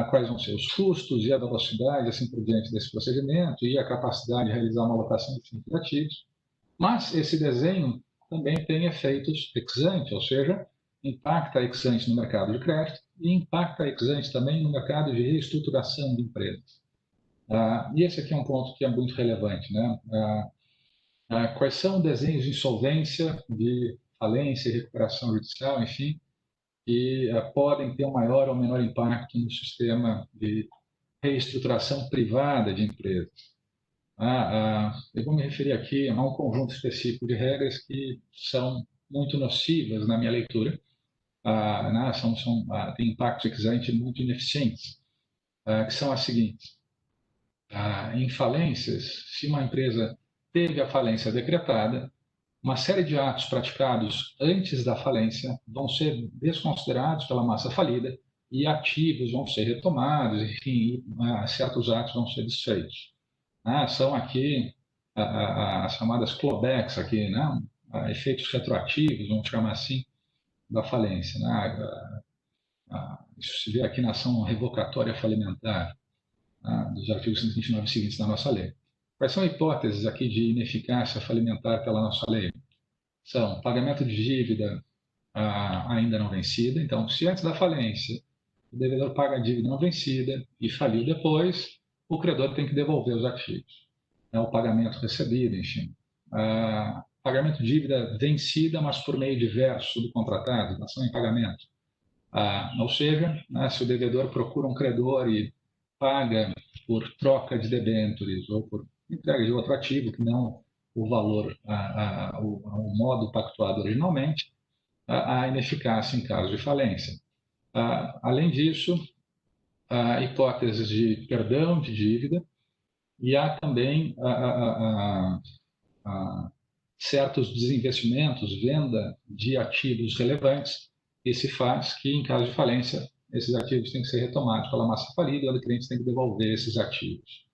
quais vão ser os custos e a velocidade, assim por diante, desse procedimento e a capacidade de realizar uma alocação de ativos. Mas esse desenho também tem efeitos ex ante, ou seja, impacta ex ante no mercado de crédito e impacta ex ante também no mercado de reestruturação de empresas. E esse aqui é um ponto que é muito relevante, quais são desenhos de insolvência, de falência e recuperação judicial, enfim, que podem ter um maior ou menor impacto no sistema de reestruturação privada de empresas. Eu vou me referir aqui a um conjunto específico de regras que são muito nocivas na minha leitura, têm impactos ex ante muito ineficientes, que são as seguintes. Em falências, se uma empresa teve a falência decretada, uma série de atos praticados antes da falência vão ser desconsiderados pela massa falida e ativos vão ser retomados, enfim, certos atos vão ser desfeitos. São aqui as chamadas clawbacks, aqui, efeitos retroativos, vamos chamar assim, da falência. Isso se vê aqui na ação revocatória falimentar, dos artigos 129 seguintes da nossa lei. Quais são hipóteses aqui de ineficácia falimentar pela nossa lei? São pagamento de dívida ainda não vencida. Então, se antes da falência o devedor paga a dívida não vencida e faliu depois, o credor tem que devolver os ativos. o pagamento recebido, enfim. Pagamento de dívida vencida, mas por meio diverso do contratado, dação em pagamento. Ou seja, se o devedor procura um credor e paga por troca de debêntures ou por entrega de outro ativo que não o valor, o modo pactuado originalmente, há ineficácia em caso de falência. Além disso, há hipóteses de perdão de dívida e há também certos desinvestimentos, venda de ativos relevantes, e se faz que, em caso de falência, esses ativos têm que ser retomados pela massa falida e o adquirente tem que devolver esses ativos.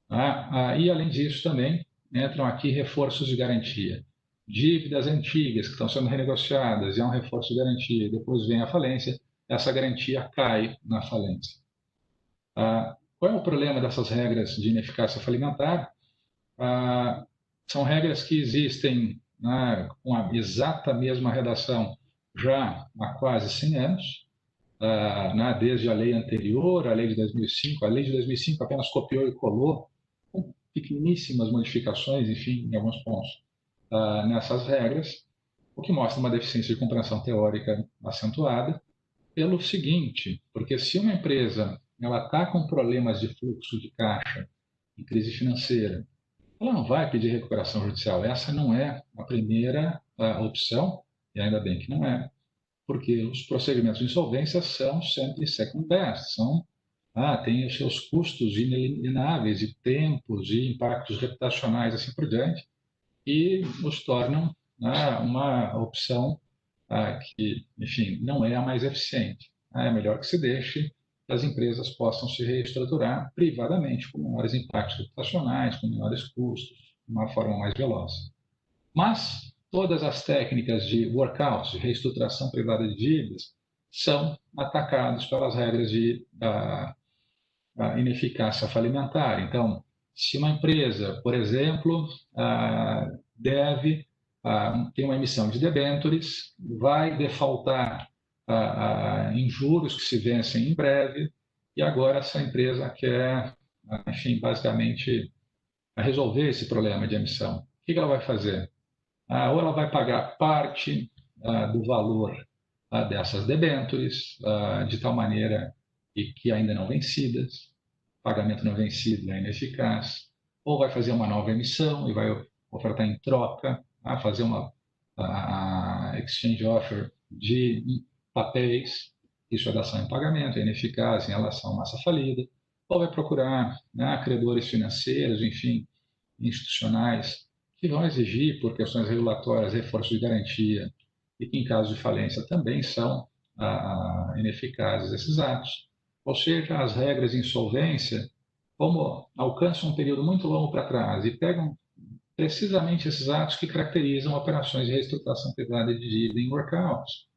E, além disso, também entram aqui reforços de garantia. Dívidas antigas que estão sendo renegociadas e há um reforço de garantia, e depois vem a falência, essa garantia cai na falência. Qual é o problema dessas regras de ineficácia falimentar? São regras que existem com a exata mesma redação já há quase 100 anos, desde a lei anterior, a lei de 2005. A lei de 2005 apenas copiou e colou, com pequeníssimas modificações, enfim, em alguns pontos, nessas regras, o que mostra uma deficiência de compreensão teórica acentuada pelo seguinte, porque se uma empresa está com problemas de fluxo de caixa, em crise financeira, ela não vai pedir recuperação judicial. Essa não é a primeira opção, e ainda bem que não é, porque os procedimentos de insolvência são sempre second best, têm os seus custos inelimináveis, de tempos e impactos reputacionais, assim por diante, e os tornam uma opção que, enfim, não é a mais eficiente. É melhor que se deixe que as empresas possam se reestruturar privadamente, com menores impactos reputacionais, com menores custos, de uma forma mais veloz. Mas todas as técnicas de workout, de reestruturação privada de dívidas, são atacadas pelas regras de ineficácia falimentar. Então, se uma empresa, por exemplo, tem uma emissão de debêntures, vai defaultar em juros que se vencem em breve, e agora essa empresa quer, enfim, basicamente resolver esse problema de emissão. O que ela vai fazer? Ou ela vai pagar parte do valor dessas debêntures, de tal maneira que ainda não vencidas, pagamento não vencido é ineficaz, ou vai fazer uma nova emissão e vai ofertar em troca, fazer uma exchange offer de papéis, isso é dação em pagamento, é ineficaz em relação à massa falida, ou vai procurar credores financeiros, enfim, institucionais, que vão exigir, por questões regulatórias, reforço de garantia, e que, em caso de falência, também são ineficazes esses atos. Ou seja, as regras de insolvência, como alcançam um período muito longo para trás e pegam precisamente esses atos que caracterizam operações de reestruturação privada de dívida em workouts.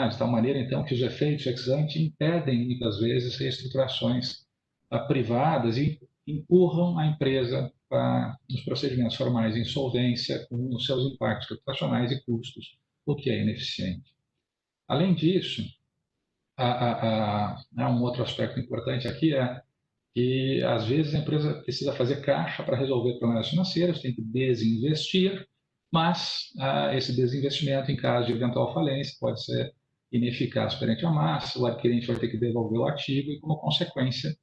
De tal maneira, então, que os efeitos ex ante impedem, muitas vezes, reestruturações privadas e empurram a empresa nos procedimentos formais de insolvência com os seus impactos reputacionais e custos, o que é ineficiente. Além disso, um outro aspecto importante aqui é que, às vezes, a empresa precisa fazer caixa para resolver problemas financeiros, tem que desinvestir, mas esse desinvestimento, em caso de eventual falência, pode ser ineficaz perante a massa, o adquirente vai ter que devolver o ativo e, como consequência,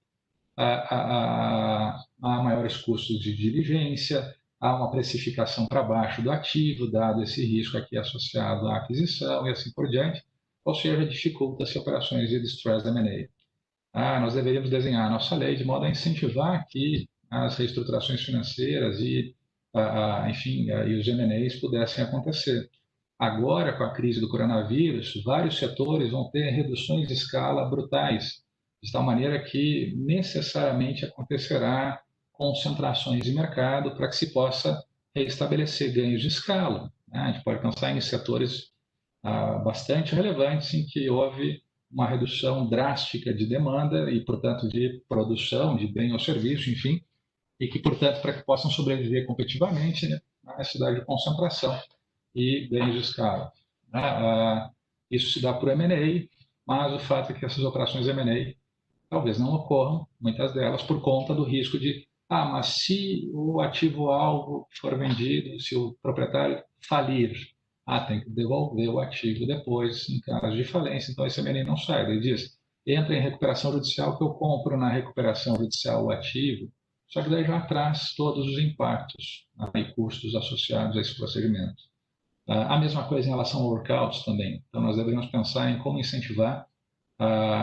há maiores custos de diligência, há uma precificação para baixo do ativo, dado esse risco aqui associado à aquisição e assim por diante, ou seja, dificulta-se operações de distressed M&A. Nós deveríamos desenhar a nossa lei de modo a incentivar que as reestruturações financeiras e os M&As pudessem acontecer. Agora, com a crise do coronavírus, vários setores vão ter reduções de escala brutais, de tal maneira que necessariamente acontecerá concentrações de mercado para que se possa restabelecer ganhos de escala. A gente pode pensar em setores bastante relevantes em que houve uma redução drástica de demanda e, portanto, de produção de bem ou serviço, enfim, e que, portanto, para que possam sobreviver competitivamente, na necessidade de concentração e ganhos de escala. Isso se dá por M&A, mas o fato é que essas operações M&A talvez não ocorram, muitas delas, por conta do risco de mas se o ativo-alvo for vendido, se o proprietário falir, tem que devolver o ativo depois, em caso de falência. Então, esse MNE não sai. Ele diz, entra em recuperação judicial, que eu compro na recuperação judicial o ativo, só que daí já traz todos os impactos e custos associados a esse procedimento. A mesma coisa em relação ao workouts também. Então, nós deveríamos pensar em como incentivar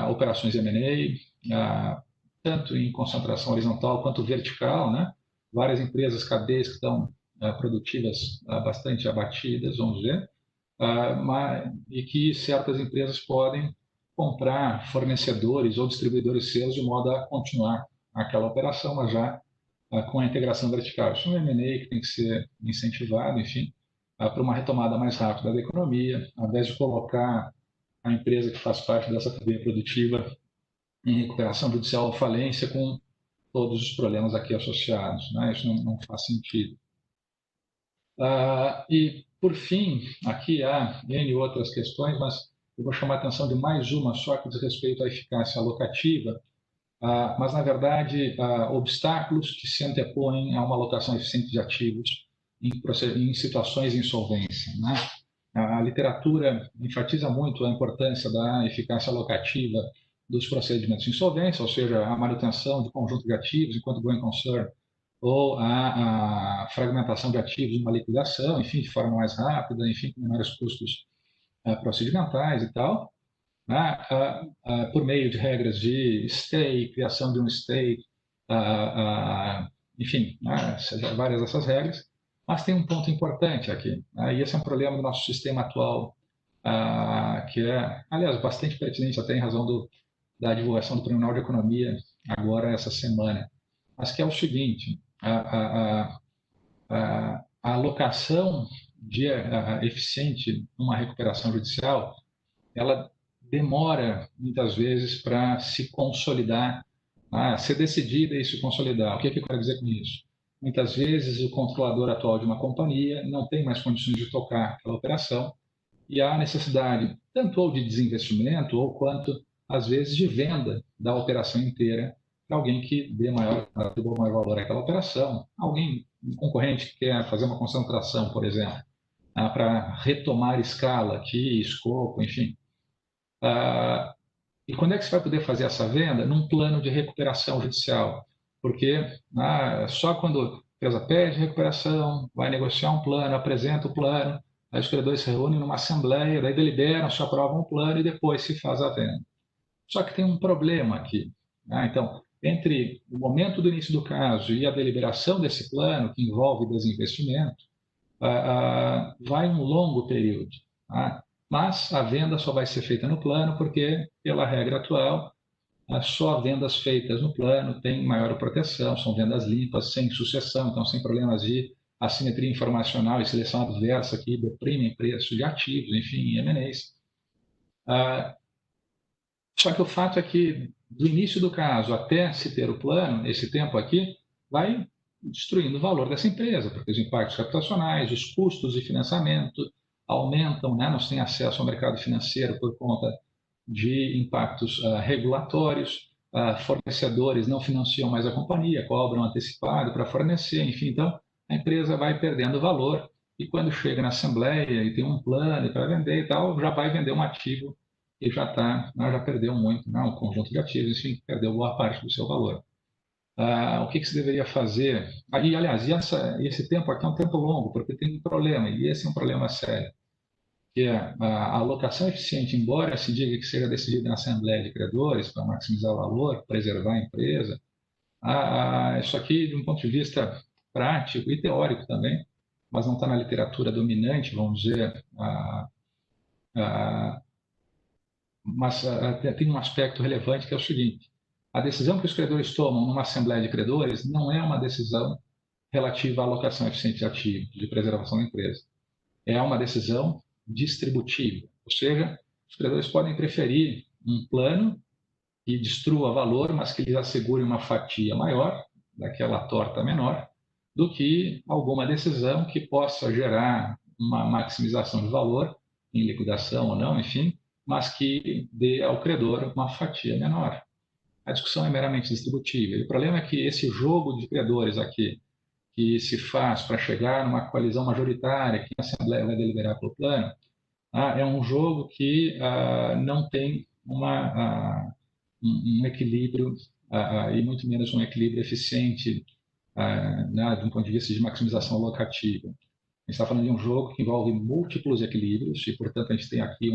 operações M&A, tanto em concentração horizontal quanto vertical, né? Várias empresas, cadeias que estão produtivas bastante abatidas, vamos dizer, e que certas empresas podem comprar fornecedores ou distribuidores seus de modo a continuar aquela operação, mas já com a integração vertical. Isso é um M&A que tem que ser incentivado, enfim, para uma retomada mais rápida da economia, ao invés de colocar a empresa que faz parte dessa cadeia produtiva em recuperação judicial ou falência com todos os problemas aqui associados, né? Isso não faz sentido. E, por fim, aqui há N outras questões, mas eu vou chamar a atenção de mais uma só que diz respeito à eficácia alocativa, mas, na verdade, obstáculos que se antepõem a uma alocação eficiente de ativos em situações de insolvência, né? A literatura enfatiza muito a importância da eficácia alocativa dos procedimentos de insolvência, ou seja, a manutenção de conjunto de ativos enquanto going concern, ou a fragmentação de ativos em uma liquidação, enfim, de forma mais rápida, enfim, com menores custos procedimentais e tal, né? Por meio de regras de stay, criação de um stay, enfim, né? Várias dessas regras. Mas tem um ponto importante aqui, e esse é um problema do nosso sistema atual, que é, aliás, bastante pertinente até em razão da divulgação do Tribunal de Economia agora essa semana, mas que é o seguinte: a alocação eficiente numa recuperação judicial, ela demora muitas vezes para se consolidar, ser decidida e se consolidar. O que eu quero dizer com isso? Muitas vezes o controlador atual de uma companhia não tem mais condições de tocar aquela operação e há necessidade tanto ou de desinvestimento ou quanto, às vezes, de venda da operação inteira para alguém que dê maior valor àquela operação. Um concorrente que quer fazer uma concentração, por exemplo, para retomar escala aqui, escopo, enfim. E quando é que você vai poder fazer essa venda? Num plano de recuperação judicial. Porque só quando a empresa pede recuperação, vai negociar um plano, apresenta o plano, aí os credores se reúnem numa assembleia, daí deliberam, se aprovam um plano e depois se faz a venda. Só que tem um problema aqui. Então, entre o momento do início do caso e a deliberação desse plano, que envolve desinvestimento, vai um longo período. Mas a venda só vai ser feita no plano porque, pela regra atual, só vendas feitas no plano têm maior proteção, são vendas limpas, sem sucessão, então sem problemas de assimetria informacional e seleção adversa que deprimem preço de ativos, enfim, M&As. Só que o fato é que, do início do caso até se ter o plano, esse tempo aqui vai destruindo o valor dessa empresa, porque os impactos captacionais, os custos de financiamento aumentam, né? Nós temos acesso ao mercado financeiro por conta de impactos regulatórios, fornecedores não financiam mais a companhia, cobram antecipado para fornecer, enfim, então a empresa vai perdendo valor e quando chega na assembleia e tem um plano para vender e tal, já vai vender um ativo e já perdeu muito, um conjunto de ativos, enfim, perdeu boa parte do seu valor. O que se deveria fazer? E, aliás, esse tempo aqui é um tempo longo, porque tem um problema, e esse é um problema sério, que é a alocação eficiente, embora se diga que seja decidida na Assembleia de Credores para maximizar o valor, preservar a empresa, isso aqui, de um ponto de vista prático e teórico também, mas não está na literatura dominante, vamos dizer, mas tem um aspecto relevante que é o seguinte: a decisão que os credores tomam numa Assembleia de Credores não é uma decisão relativa à alocação eficiente de ativos, de preservação da empresa. É uma decisão distributiva, ou seja, os credores podem preferir um plano que destrua valor, mas que lhes assegure uma fatia maior, daquela torta menor, do que alguma decisão que possa gerar uma maximização de valor, em liquidação ou não, enfim, mas que dê ao credor uma fatia menor. a discussão é meramente distributiva. E o problema é que esse jogo de credores aqui, que se faz para chegar numa coalizão majoritária, que a Assembleia vai deliberar pelo plano, é um jogo que não tem um equilíbrio, e muito menos um equilíbrio eficiente, de um ponto de vista de maximização alocativa. A gente está falando de um jogo que envolve múltiplos equilíbrios e, portanto, a gente tem aqui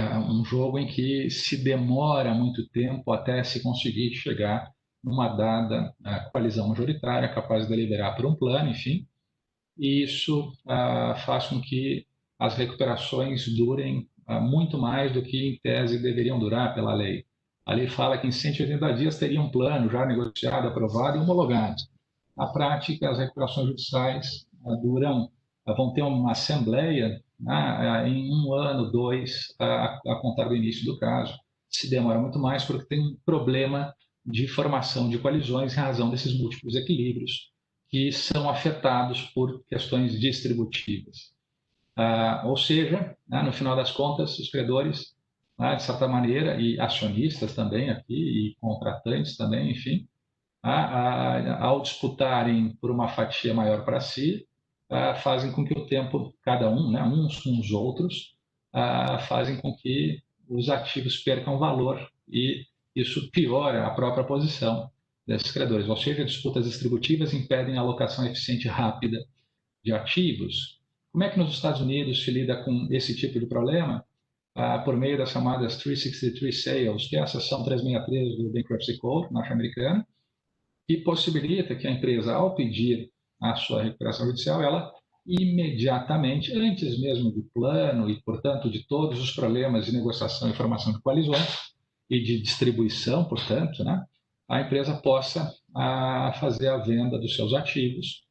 um jogo em que se demora muito tempo até se conseguir chegar numa dada coalizão majoritária capaz de deliberar por um plano, enfim, e isso faz com que as recuperações durem muito mais do que, em tese, deveriam durar pela lei. A lei fala que em 180 dias teria um plano já negociado, aprovado e homologado. Na prática, as recuperações judiciais vão ter uma assembleia em 1 ano, 2, a contar do início do caso. Se demora muito mais porque tem um problema de formação de coalizões em razão desses múltiplos equilíbrios que são afetados por questões distributivas. Ou seja, no final das contas, os credores, de certa maneira, e acionistas também aqui, e contratantes também, enfim, ao disputarem por uma fatia maior para si, fazem com que o tempo, cada um, uns com os outros, fazem com que os ativos percam valor e isso piora a própria posição desses credores. Ou seja, disputas distributivas impedem a alocação eficiente e rápida de ativos. Como é que nos Estados Unidos se lida com esse tipo de problema? Por meio das chamadas 363 sales, que é a seção 363 do Bankruptcy Code norte-americano, que possibilita que a empresa, ao pedir a sua recuperação judicial, ela imediatamente, antes mesmo do plano e, portanto, de todos os problemas de negociação e formação de coalizões e de distribuição, portanto, a empresa possa fazer a venda dos seus ativos,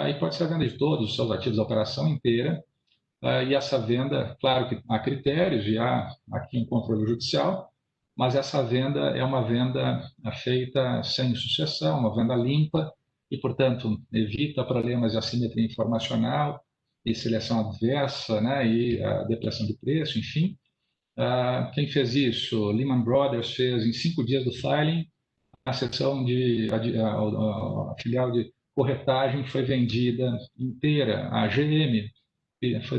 e pode ser a venda de todos os seus ativos, a operação inteira, e essa venda, claro que há critérios e há aqui um controle judicial, mas essa venda é uma venda feita sem sucessão, uma venda limpa e, portanto, evita problemas de assimetria informacional e seleção adversa, e depressão de preço, enfim. Quem fez isso? Lehman Brothers fez em 5 dias do filing, a seção a filial de corretagem foi vendida inteira. A GM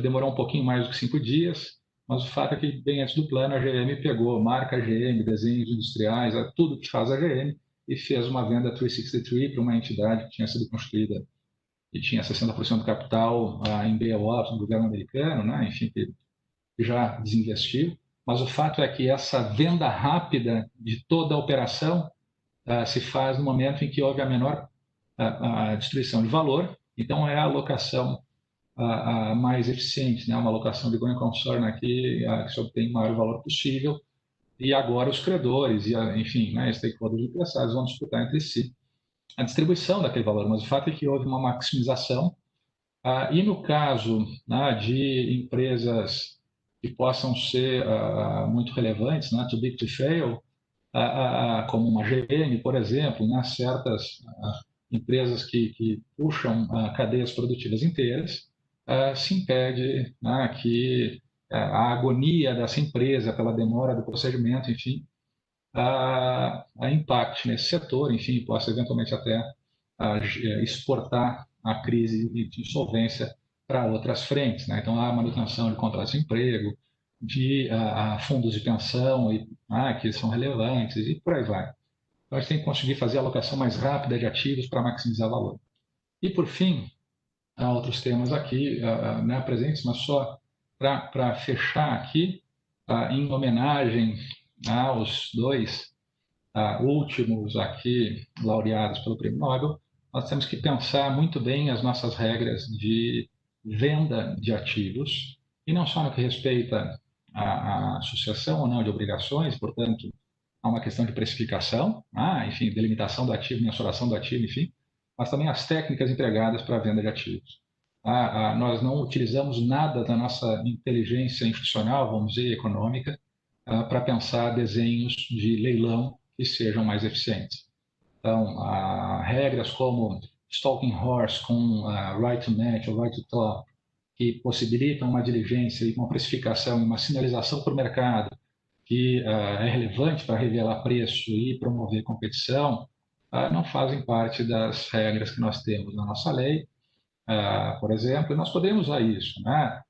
demorou um pouquinho mais do que 5 dias, mas o fato é que, bem antes do plano, a GM pegou marca GM, desenhos industriais, tudo que faz a GM, e fez uma venda 363 para uma entidade que tinha sido construída e tinha 60% do capital em bailout do governo americano, enfim, que já desinvestiu. Mas o fato é que essa venda rápida de toda a operação se faz no momento em que houve a menor distribuição de valor, então é a alocação mais eficiente, uma alocação de going concern aqui que se obtém o maior valor possível, e agora os credores e, enfim, stakeholders interessados vão disputar entre si a distribuição daquele valor, mas o fato é que houve uma maximização, e no caso de empresas que possam ser muito relevantes, too big to fail, como uma GM, por exemplo, certas empresas que puxam cadeias produtivas inteiras, se impede que a agonia dessa empresa pela demora do procedimento, enfim, impacte nesse setor, enfim, possa eventualmente até exportar a crise de insolvência para outras frentes. Então, há manutenção de contratos de emprego, de fundos de pensão que são relevantes e por aí vai. Então, a gente tem que conseguir fazer a alocação mais rápida de ativos para maximizar valor. E, por fim, há outros temas aqui presentes, mas só para fechar aqui, em homenagem aos 2 últimos aqui laureados pelo Prêmio Nobel, nós temos que pensar muito bem as nossas regras de venda de ativos, e não só no que respeita à sucessão ou não de obrigações, portanto, há uma questão de precificação, enfim, delimitação do ativo, mensuração do ativo, enfim, mas também as técnicas empregadas para a venda de ativos. Nós não utilizamos nada da nossa inteligência institucional, vamos dizer, econômica, para pensar desenhos de leilão que sejam mais eficientes. Então, regras como stalking horse com right to match ou right to top, que possibilitam uma diligência e uma precificação e uma sinalização para o mercado que é relevante para revelar preço e promover competição, não fazem parte das regras que nós temos na nossa lei, por exemplo, e nós podemos usar isso, né?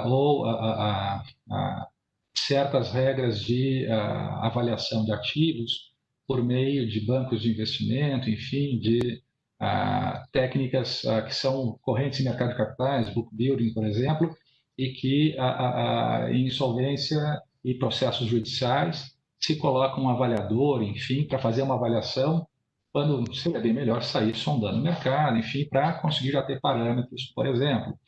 Ou certas regras de avaliação de ativos por meio de bancos de investimento, enfim, de técnicas que são correntes em mercado de capitais, book building, por exemplo, e que em insolvência e processos judiciais se coloca um avaliador, enfim, para fazer uma avaliação, quando seria bem melhor sair sondando o mercado, enfim, para conseguir já ter parâmetros, por exemplo.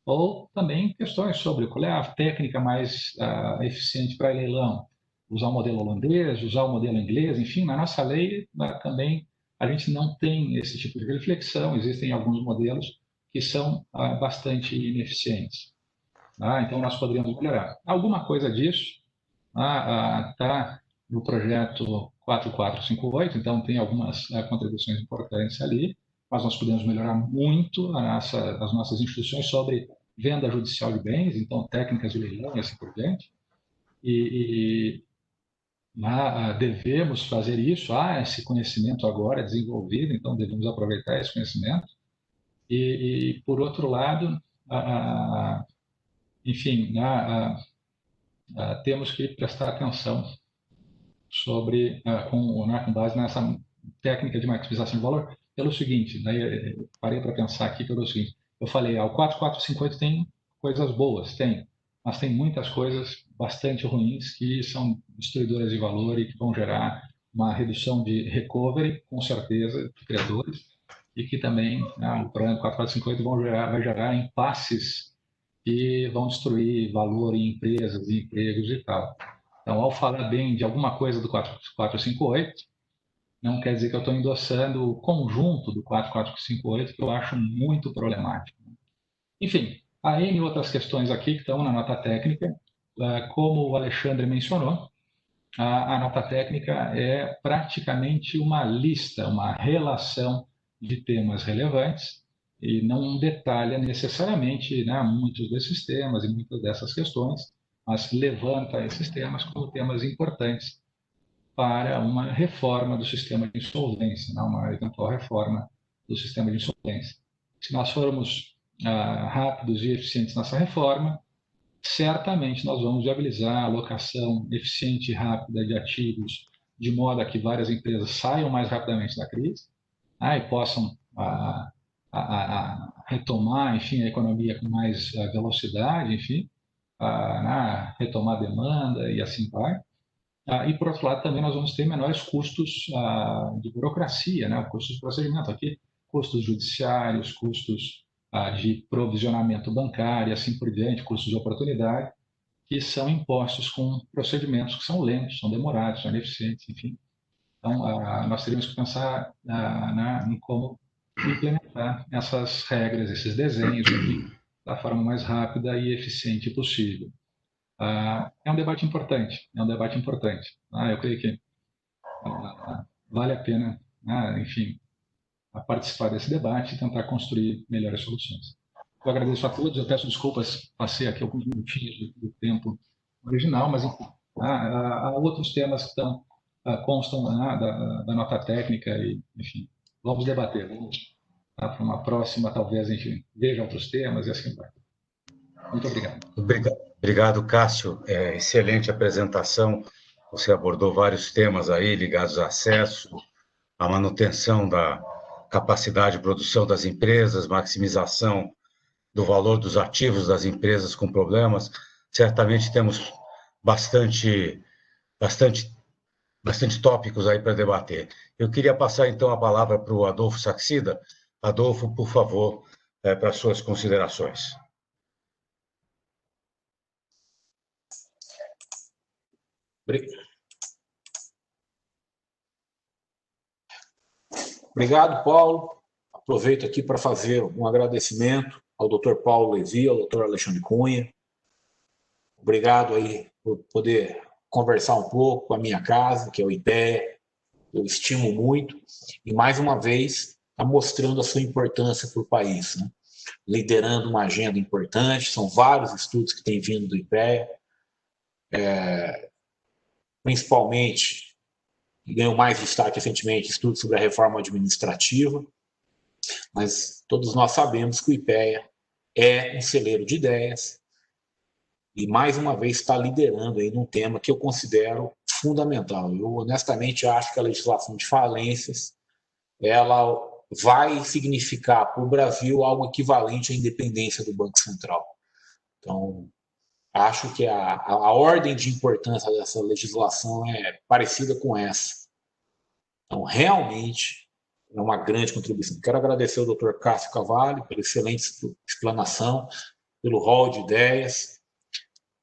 Ou também questões sobre qual é a técnica mais eficiente para leilão. Usar o modelo holandês, usar o modelo inglês, enfim, na nossa lei também a gente não tem esse tipo de reflexão, existem alguns modelos que são bastante ineficientes. Então, nós poderíamos melhorar. Alguma coisa disso está no projeto 4458, então tem algumas contribuições importantes ali, mas nós podemos melhorar muito as nossas instituições sobre venda judicial de bens, então técnicas de leilão e assim por diante. Devemos fazer isso, esse conhecimento agora é desenvolvido, então devemos aproveitar esse conhecimento. E por outro lado, enfim, temos que prestar atenção sobre, com base nessa técnica de maximização de valor, pelo seguinte, daí eu parei para pensar aqui pelo seguinte, eu falei, o 4458 tem coisas boas, tem, mas tem muitas coisas bastante ruins que são destruidoras de valor e que vão gerar uma redução de recovery, com certeza, de credores, e que também, o programa 4458 vai gerar impasses que vão destruir valor em empresas e empregos e tal. Então, ao falar bem de alguma coisa do 4458, não quer dizer que eu estou endossando o conjunto do 4458, que eu acho muito problemático. Enfim, há N outras questões aqui que estão na nota técnica. Como o Alexandre mencionou, a nota técnica é praticamente uma lista, uma relação de temas relevantes e não detalha necessariamente muitos desses temas e muitas dessas questões, mas levanta esses temas como temas importantes para uma reforma do sistema de insolvência, uma eventual reforma do sistema de insolvência. Se nós formos rápidos e eficientes nessa reforma, certamente nós vamos viabilizar a alocação eficiente e rápida de ativos, de modo a que várias empresas saiam mais rapidamente da crise e possam retomar, enfim, a economia com mais velocidade, enfim, retomar a demanda e assim vai. E, por outro lado, também nós vamos ter menores custos de burocracia, custos de procedimento aqui, custos judiciários, custos de provisionamento bancário e assim por diante, custos de oportunidade, que são impostos com procedimentos que são lentos, são demorados, são ineficientes, enfim. Então, nós teríamos que pensar em como implementar essas regras, esses desenhos aqui, da forma mais rápida e eficiente possível. É um debate importante, eu creio que vale a pena, enfim, participar desse debate e tentar construir melhores soluções. Eu agradeço a todos, eu peço desculpas, passei aqui alguns minutinhos do tempo original, mas enfim, há outros temas que estão, constam da nota técnica e, enfim, vamos debater, vamos para uma próxima, talvez a gente veja outros temas e assim vai. Muito obrigado. Obrigado, Cássio. Excelente apresentação. Você abordou vários temas aí ligados a acesso, à manutenção da capacidade de produção das empresas, maximização do valor dos ativos das empresas com problemas. Certamente temos bastante tópicos aí para debater. Eu queria passar, então, a palavra para o Adolfo Saxida. Adolfo, por favor, para as suas considerações. Obrigado, Paulo. Aproveito aqui para fazer um agradecimento ao Dr. Paulo Levi, ao Dr. Alexandre Cunha. Obrigado aí por poder conversar um pouco com a minha casa, que é o IPEA. Eu estimo muito. E, mais uma vez, está mostrando a sua importância para o país, liderando uma agenda importante. São vários estudos que têm vindo do IPEA. principalmente, e ganhou mais destaque recentemente, estudos sobre a reforma administrativa, mas todos nós sabemos que o IPEA é um celeiro de ideias e, mais uma vez, está liderando aí num tema que eu considero fundamental. Eu, honestamente, acho que a legislação de falências ela vai significar para o Brasil algo equivalente à independência do Banco Central. Então, acho que a ordem de importância dessa legislação é parecida com essa. Então, realmente, é uma grande contribuição. Quero agradecer ao Dr. Cássio Cavalli pela excelente explanação, pelo rol de ideias,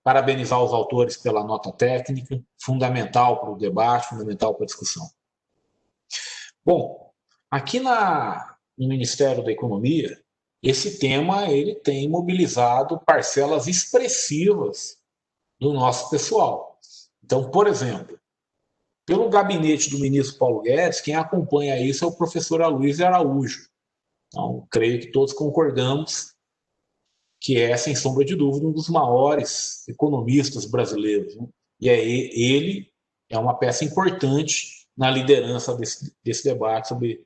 parabenizar os autores pela nota técnica, fundamental para o debate, fundamental para a discussão. Bom, aqui no Ministério da Economia, esse tema ele tem mobilizado parcelas expressivas do nosso pessoal. Então, por exemplo, pelo gabinete do ministro Paulo Guedes, quem acompanha isso é o professor Aloysio Araújo. Então, creio que todos concordamos que é, sem sombra de dúvida, um dos maiores economistas brasileiros, né? E ele é uma peça importante na liderança desse debate sobre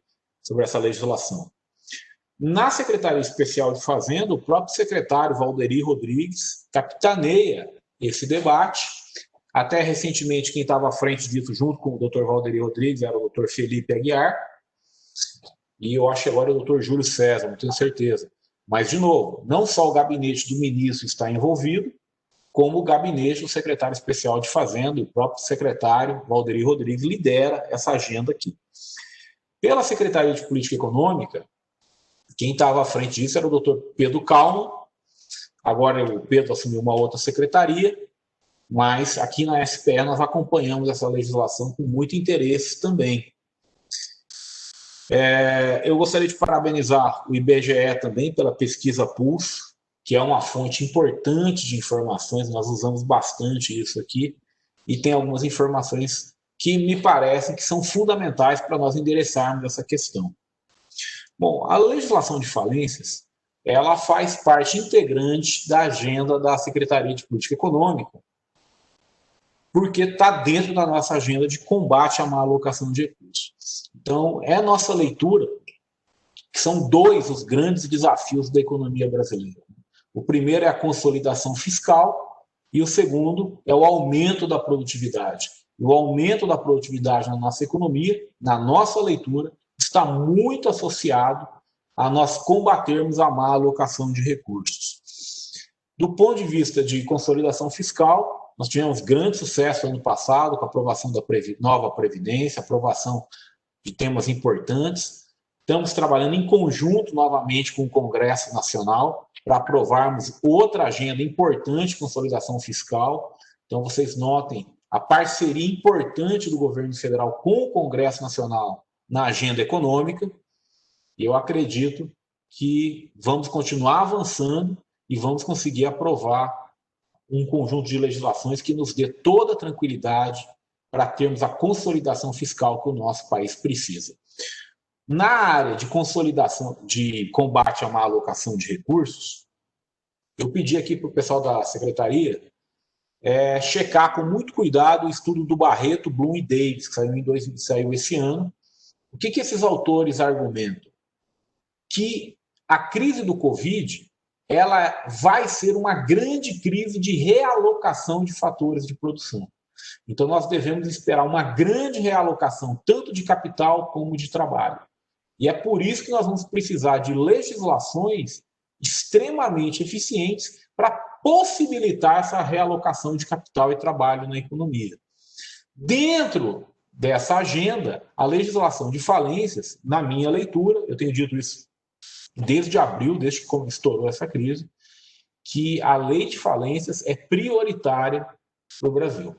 essa legislação. Na Secretaria Especial de Fazenda, o próprio secretário Valderi Rodrigues capitaneia esse debate. Até recentemente, quem estava à frente disso, junto com o Dr. Valderi Rodrigues, era o Dr. Felipe Aguiar, e eu acho que agora é o Dr. Júlio César, não tenho certeza. Mas, de novo, não só o gabinete do ministro está envolvido, como o gabinete do secretário especial de Fazenda, o próprio secretário Valderi Rodrigues lidera essa agenda aqui. Pela Secretaria de Política Econômica, quem estava à frente disso era o Dr. Pedro Kalman. Agora o Pedro assumiu uma outra secretaria, mas aqui na SPE nós acompanhamos essa legislação com muito interesse também. Eu gostaria de parabenizar o IBGE também pela pesquisa Pulso, que é uma fonte importante de informações, nós usamos bastante isso aqui, e tem algumas informações que me parecem que são fundamentais para nós endereçarmos essa questão. Bom, a legislação de falências, ela faz parte integrante da agenda da Secretaria de Política Econômica, porque está dentro da nossa agenda de combate à má alocação de recursos. Então, é a nossa leitura que são dois os grandes desafios da economia brasileira. O primeiro é a consolidação fiscal e o segundo é o aumento da produtividade. E o aumento da produtividade na nossa economia, na nossa leitura, está muito associado a nós combatermos a má alocação de recursos. Do ponto de vista de consolidação fiscal, nós tivemos grande sucesso ano passado com a aprovação da nova Previdência, aprovação de temas importantes. Estamos trabalhando em conjunto novamente com o Congresso Nacional para aprovarmos outra agenda importante de consolidação fiscal. Então, vocês notem a parceria importante do governo federal com o Congresso Nacional na agenda econômica. E eu acredito que vamos continuar avançando e vamos conseguir aprovar um conjunto de legislações que nos dê toda a tranquilidade para termos a consolidação fiscal que o nosso país precisa. Na área de consolidação, de combate à má alocação de recursos, eu pedi aqui para o pessoal da secretaria checar com muito cuidado o estudo do Barreto, Bloom e Davis, que saiu esse ano. O que esses autores argumentam? Que a crise do Covid ela vai ser uma grande crise de realocação de fatores de produção. Então, nós devemos esperar uma grande realocação, tanto de capital como de trabalho. E é por isso que nós vamos precisar de legislações extremamente eficientes para possibilitar essa realocação de capital e trabalho na economia. Dentro dessa agenda, a legislação de falências, na minha leitura, eu tenho dito isso desde abril, desde que estourou essa crise, que a lei de falências é prioritária para o Brasil.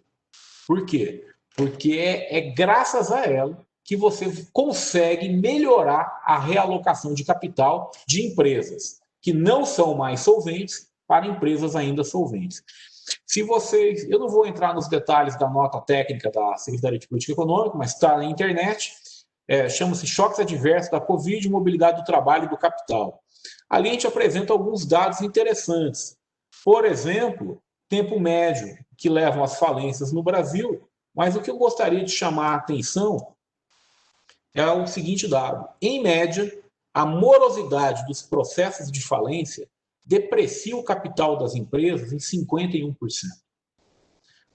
Por quê? Porque é graças a ela que você consegue melhorar a realocação de capital de empresas que não são mais solventes para empresas ainda solventes. Eu não vou entrar nos detalhes da nota técnica da Secretaria de Política Econômica, mas está na internet, chama-se Choques Adversos da Covid, Mobilidade do Trabalho e do Capital. Ali a gente apresenta alguns dados interessantes. Por exemplo, tempo médio que levam às falências no Brasil Mas o que eu gostaria de chamar a atenção é o seguinte dado. Em média, a morosidade dos processos de falência deprecia o capital das empresas em 51%.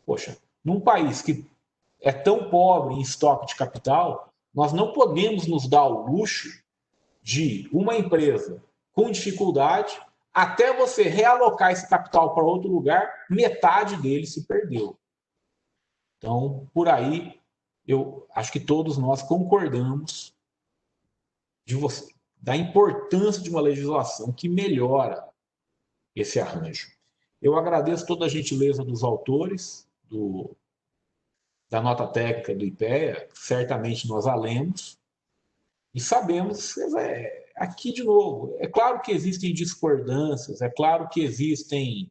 Poxa, num país que é tão pobre em estoque de capital, nós não podemos nos dar o luxo de uma empresa com dificuldade, até você realocar esse capital para outro lugar, metade dele se perdeu. Então, por aí, eu acho que todos nós concordamos da importância de uma legislação que melhora esse arranjo. Eu agradeço toda a gentileza dos autores da nota técnica do IPEA, certamente nós a lemos, e sabemos, aqui de novo, é claro que existem discordâncias, é claro que existem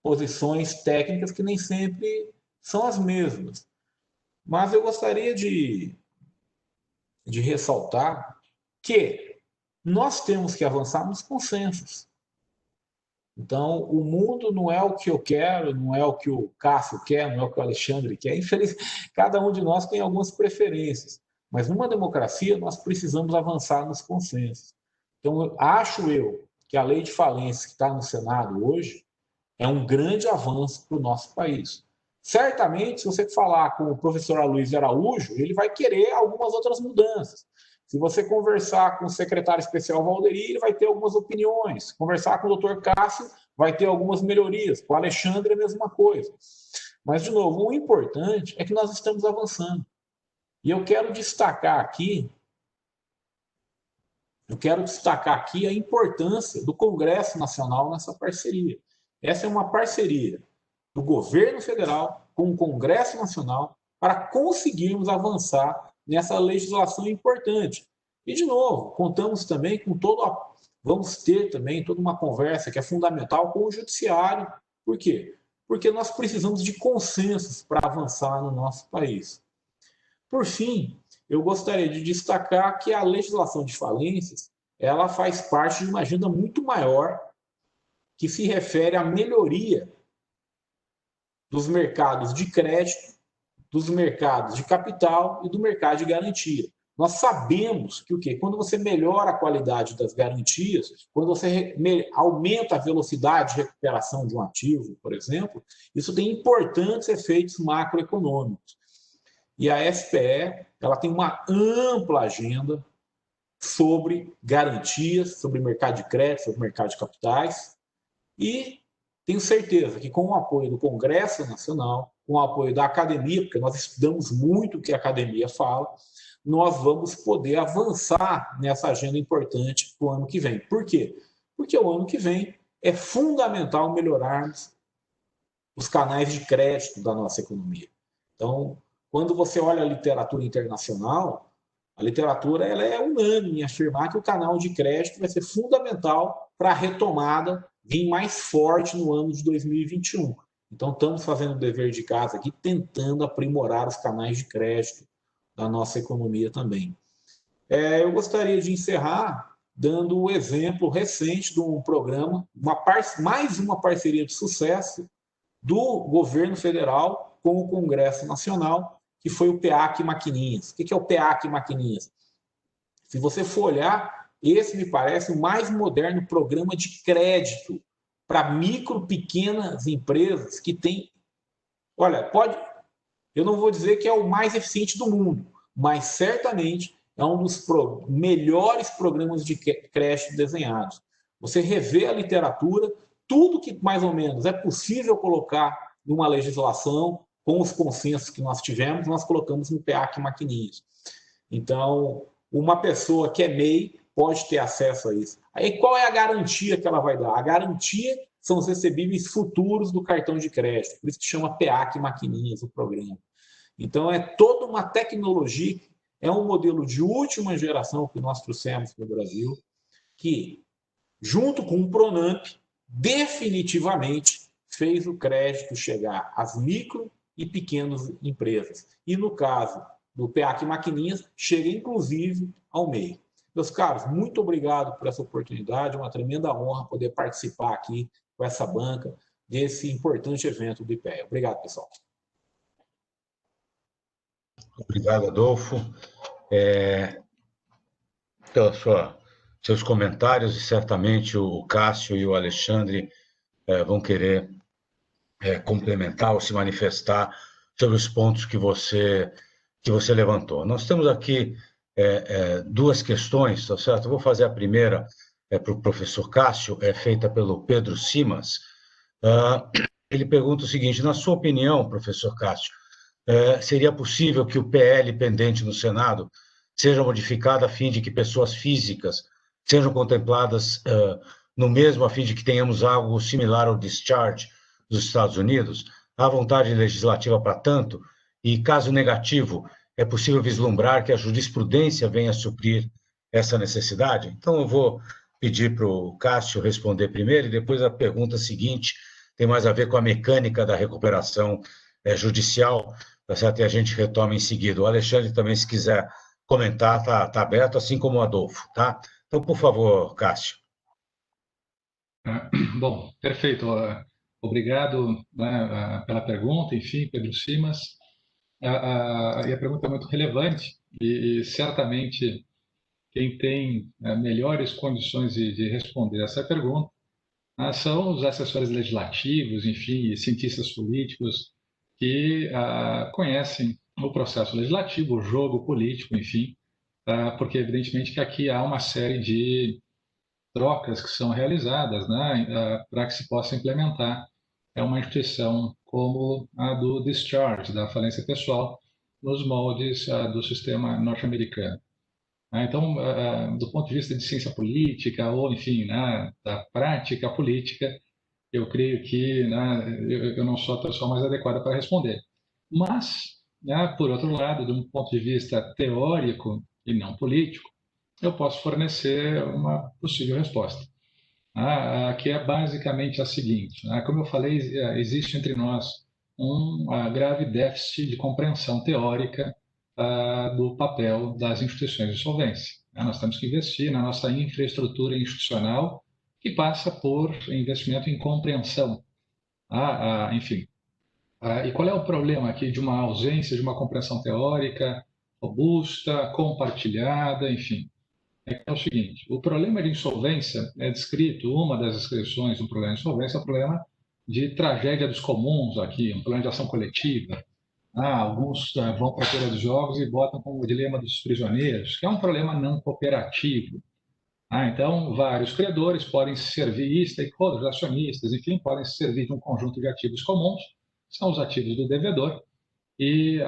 posições técnicas que nem sempre são as mesmas, mas eu gostaria de ressaltar que nós temos que avançar nos consensos. Então, o mundo não é o que eu quero, não é o que o Cássio quer, não é o que o Alexandre quer. Infelizmente, cada um de nós tem algumas preferências. Mas numa democracia, nós precisamos avançar nos consensos. Então, acho eu que a lei de falência que está no Senado hoje é um grande avanço para o nosso país. Certamente, se você falar com o professor Aloysio Araújo, ele vai querer algumas outras mudanças. Se você conversar com o secretário especial Valderi, ele vai ter algumas opiniões. Conversar com o doutor Cássio, vai ter algumas melhorias. Com o Alexandre, a mesma coisa. Mas, de novo, o importante é que nós estamos avançando. E eu quero destacar aqui a importância do Congresso Nacional nessa parceria. Essa é uma parceria do governo federal com o Congresso Nacional para conseguirmos avançar nessa legislação importante. E, de novo, contamos também com vamos ter também toda uma conversa que é fundamental com o Judiciário. Por quê? Porque nós precisamos de consensos para avançar no nosso país. Por fim, eu gostaria de destacar que a legislação de falências ela faz parte de uma agenda muito maior que se refere à melhoria dos mercados de crédito, dos mercados de capital e do mercado de garantia. Nós sabemos que o quê? Quando você melhora a qualidade das garantias, quando você aumenta a velocidade de recuperação de um ativo, por exemplo, isso tem importantes efeitos macroeconômicos. E a SPE ela tem uma ampla agenda sobre garantias, sobre mercado de crédito, sobre mercado de capitais, e tenho certeza que com o apoio do Congresso Nacional, com o apoio da academia, porque nós estudamos muito o que a academia fala, nós vamos poder avançar nessa agenda importante para o ano que vem. Por quê? Porque o ano que vem é fundamental melhorarmos os canais de crédito da nossa economia. Então, quando você olha a literatura internacional, a literatura ela é unânime em afirmar que o canal de crédito vai ser fundamental para a retomada vir mais forte no ano de 2021. Então, estamos fazendo o dever de casa aqui, tentando aprimorar os canais de crédito da nossa economia também. Eu gostaria de encerrar dando o exemplo recente de um programa, mais uma parceria de sucesso do governo federal com o Congresso Nacional, que foi o PEAC Maquininhas. O que é o PEAC Maquininhas? Se você for olhar, esse me parece o mais moderno programa de crédito para micro, pequenas empresas que tem... Olha, eu não vou dizer que é o mais eficiente do mundo, mas certamente é um dos melhores programas de crédito desenhados. Você revê a literatura, tudo que mais ou menos é possível colocar numa legislação, com os consensos que nós tivemos, nós colocamos no PEAC Maquininhas. Então, uma pessoa que é MEI pode ter acesso a isso. Aí, qual é a garantia que ela vai dar? A garantia são os recebíveis futuros do cartão de crédito. Por isso que chama PEAC Maquininhas o programa. Então, é toda uma tecnologia, é um modelo de última geração que nós trouxemos para o Brasil, que, junto com o Pronamp, definitivamente fez o crédito chegar às micro e pequenas empresas. E, no caso do PEAC Maquininhas, chega inclusive ao MEI. Meus caros, muito obrigado por essa oportunidade, é uma tremenda honra poder participar aqui com essa banca desse importante evento do IPEA. Obrigado, pessoal. Obrigado, Adolfo, pelos seus comentários, e certamente o Cássio e o Alexandre vão querer complementar ou se manifestar sobre os pontos que você levantou. Nós temos aqui duas questões, tá certo? Eu vou fazer a primeira para o professor Cássio, feita pelo Pedro Simas. Ele pergunta o seguinte: na sua opinião, professor Cássio, seria possível que o PL pendente no Senado seja modificado a fim de que pessoas físicas sejam contempladas no mesmo, a fim de que tenhamos algo similar ao discharge dos Estados Unidos? Há vontade legislativa para tanto? E, caso negativo, é possível vislumbrar que a jurisprudência venha a suprir essa necessidade? Então, eu vou pedir para o Cássio responder primeiro, e depois a pergunta seguinte tem mais a ver com a mecânica da recuperação judicial, tá certo? E a gente retoma em seguida. O Alexandre também, se quiser comentar, está aberto, assim como o Adolfo, tá? Então, por favor, Cássio. Bom, perfeito. Obrigado, né, pela pergunta, enfim, Pedro Simas. E a pergunta é muito relevante e certamente quem tem melhores condições de responder essa pergunta são os assessores legislativos, enfim, e cientistas políticos que conhecem o processo legislativo, o jogo político, enfim, porque evidentemente que aqui há uma série de trocas que são realizadas, né, para que se possa implementar uma instituição como a do discharge, da falência pessoal, nos moldes do sistema norte-americano. Então, do ponto de vista de ciência política, ou, enfim, né, da prática política, eu creio que eu não sou a pessoa mais adequada para responder. Mas, por outro lado, de um ponto de vista teórico e não político, eu posso fornecer uma possível resposta, que é basicamente a seguinte: como eu falei, existe entre nós um grave déficit de compreensão teórica do papel das instituições de solvência. Nós temos que investir na nossa infraestrutura institucional, que passa por investimento em compreensão. Enfim, e qual é o problema aqui de uma ausência de uma compreensão teórica robusta, compartilhada, enfim? É o seguinte: o problema de insolvência é descrito, uma das descrições do problema de insolvência é o problema de tragédia dos comuns aqui, um problema de ação coletiva. Alguns vão para a feira dos jogos e botam como o dilema dos prisioneiros, que é um problema não cooperativo. Então, vários credores podem se servir, stakeholders, acionistas, enfim, podem se servir de um conjunto de ativos comuns, são os ativos do devedor, e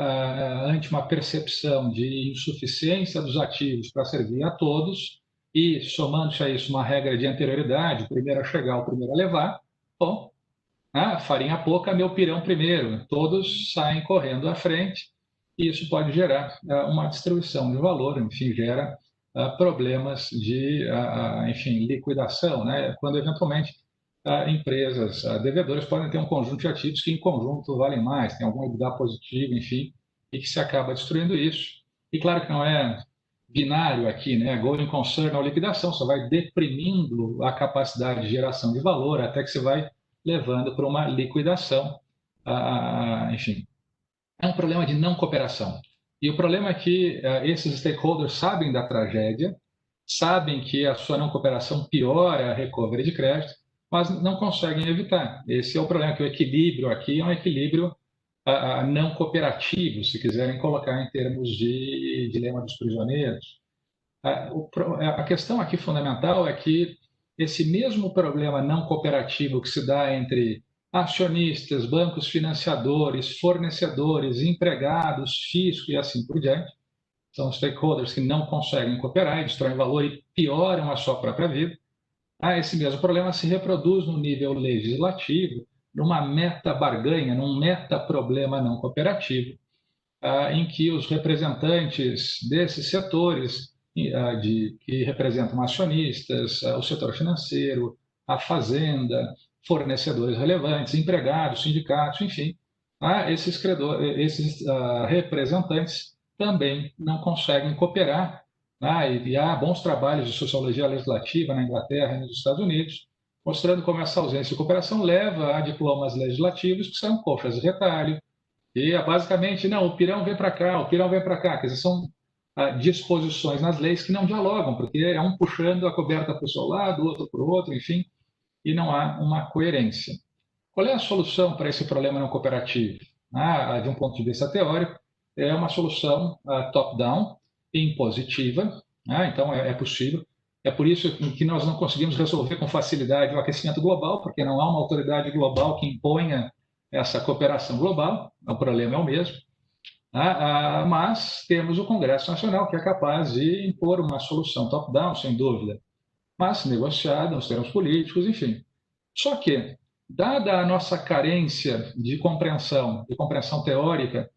ante uma percepção de insuficiência dos ativos para servir a todos, e somando-se a isso uma regra de anterioridade, o primeiro a chegar, o primeiro a levar, bom, farinha pouca, meu pirão primeiro, todos saem correndo à frente, e isso pode gerar uma distribuição de valor, enfim, gera problemas de, enfim, liquidação, né? Quando eventualmente empresas devedoras podem ter um conjunto de ativos que em conjunto valem mais, tem algum EBITDA positivo, enfim, e que se acaba destruindo isso. E claro que não é binário aqui, né? Going concern ou liquidação, só vai deprimindo a capacidade de geração de valor até que você vai levando para uma liquidação. Enfim, é um problema de não cooperação. E o problema é que esses stakeholders sabem da tragédia, sabem que a sua não cooperação piora a recovery de crédito, mas não conseguem evitar. Esse é o problema, que o equilíbrio aqui é um equilíbrio não cooperativo, se quiserem colocar em termos de dilema dos prisioneiros. A questão aqui fundamental é que esse mesmo problema não cooperativo que se dá entre acionistas, bancos financiadores, fornecedores, empregados, fisco e assim por diante, são stakeholders que não conseguem cooperar, destroem valor e pioram a sua própria vida. Esse mesmo problema se reproduz no nível legislativo, numa meta-barganha, num meta-problema não cooperativo, em que os representantes desses setores que representam acionistas, o setor financeiro, a fazenda, fornecedores relevantes, empregados, sindicatos, enfim, esses representantes também não conseguem cooperar. E há bons trabalhos de sociologia legislativa na Inglaterra e nos Estados Unidos, mostrando como essa ausência de cooperação leva a diplomas legislativos que são coxas de retalho, que é basicamente, não, o pirão vem para cá, o pirão vem para cá. Quer dizer, são disposições nas leis que não dialogam, porque é um puxando a coberta para o seu lado, o outro para o outro, enfim, e não há uma coerência. Qual é a solução para esse problema não cooperativo? De um ponto de vista teórico, é uma solução top-down, impositiva, então é possível. É por isso que nós não conseguimos resolver com facilidade o aquecimento global, porque não há uma autoridade global que imponha essa cooperação global, o problema é o mesmo. Mas temos o Congresso Nacional, que é capaz de impor uma solução top-down, sem dúvida, mas negociada nos termos políticos, enfim. Só que, dada a nossa carência de compreensão teórica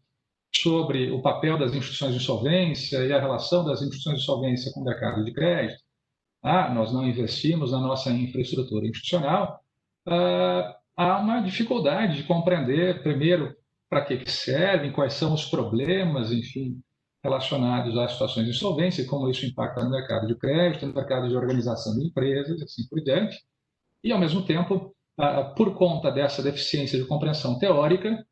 sobre o papel das instituições de insolvência e a relação das instituições de insolvência com o mercado de crédito, nós não investimos na nossa infraestrutura institucional, há uma dificuldade de compreender, primeiro, para que servem, quais são os problemas, enfim, relacionados às situações de insolvência, como isso impacta no mercado de crédito, no mercado de organização de empresas, e assim por diante. E, ao mesmo tempo, por conta dessa deficiência de compreensão teórica,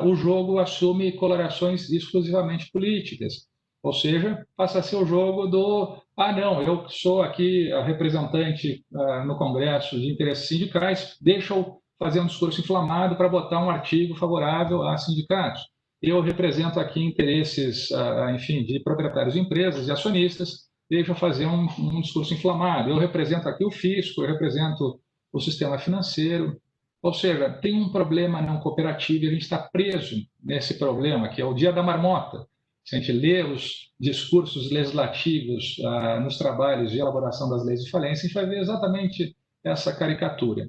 o jogo assume colorações exclusivamente políticas. Ou seja, passa a ser o jogo do não, eu sou aqui a representante no Congresso de interesses sindicais, deixa eu fazer um discurso inflamado para botar um artigo favorável a sindicatos. Eu represento aqui interesses, enfim, de proprietários de empresas e acionistas, deixa eu fazer um discurso inflamado. Eu represento aqui o fisco, eu represento o sistema financeiro. Ou seja, tem um problema não cooperativo e a gente está preso nesse problema, que é o dia da marmota. Se a gente lê os discursos legislativos nos trabalhos de elaboração das leis de falência, a gente vai ver exatamente essa caricatura.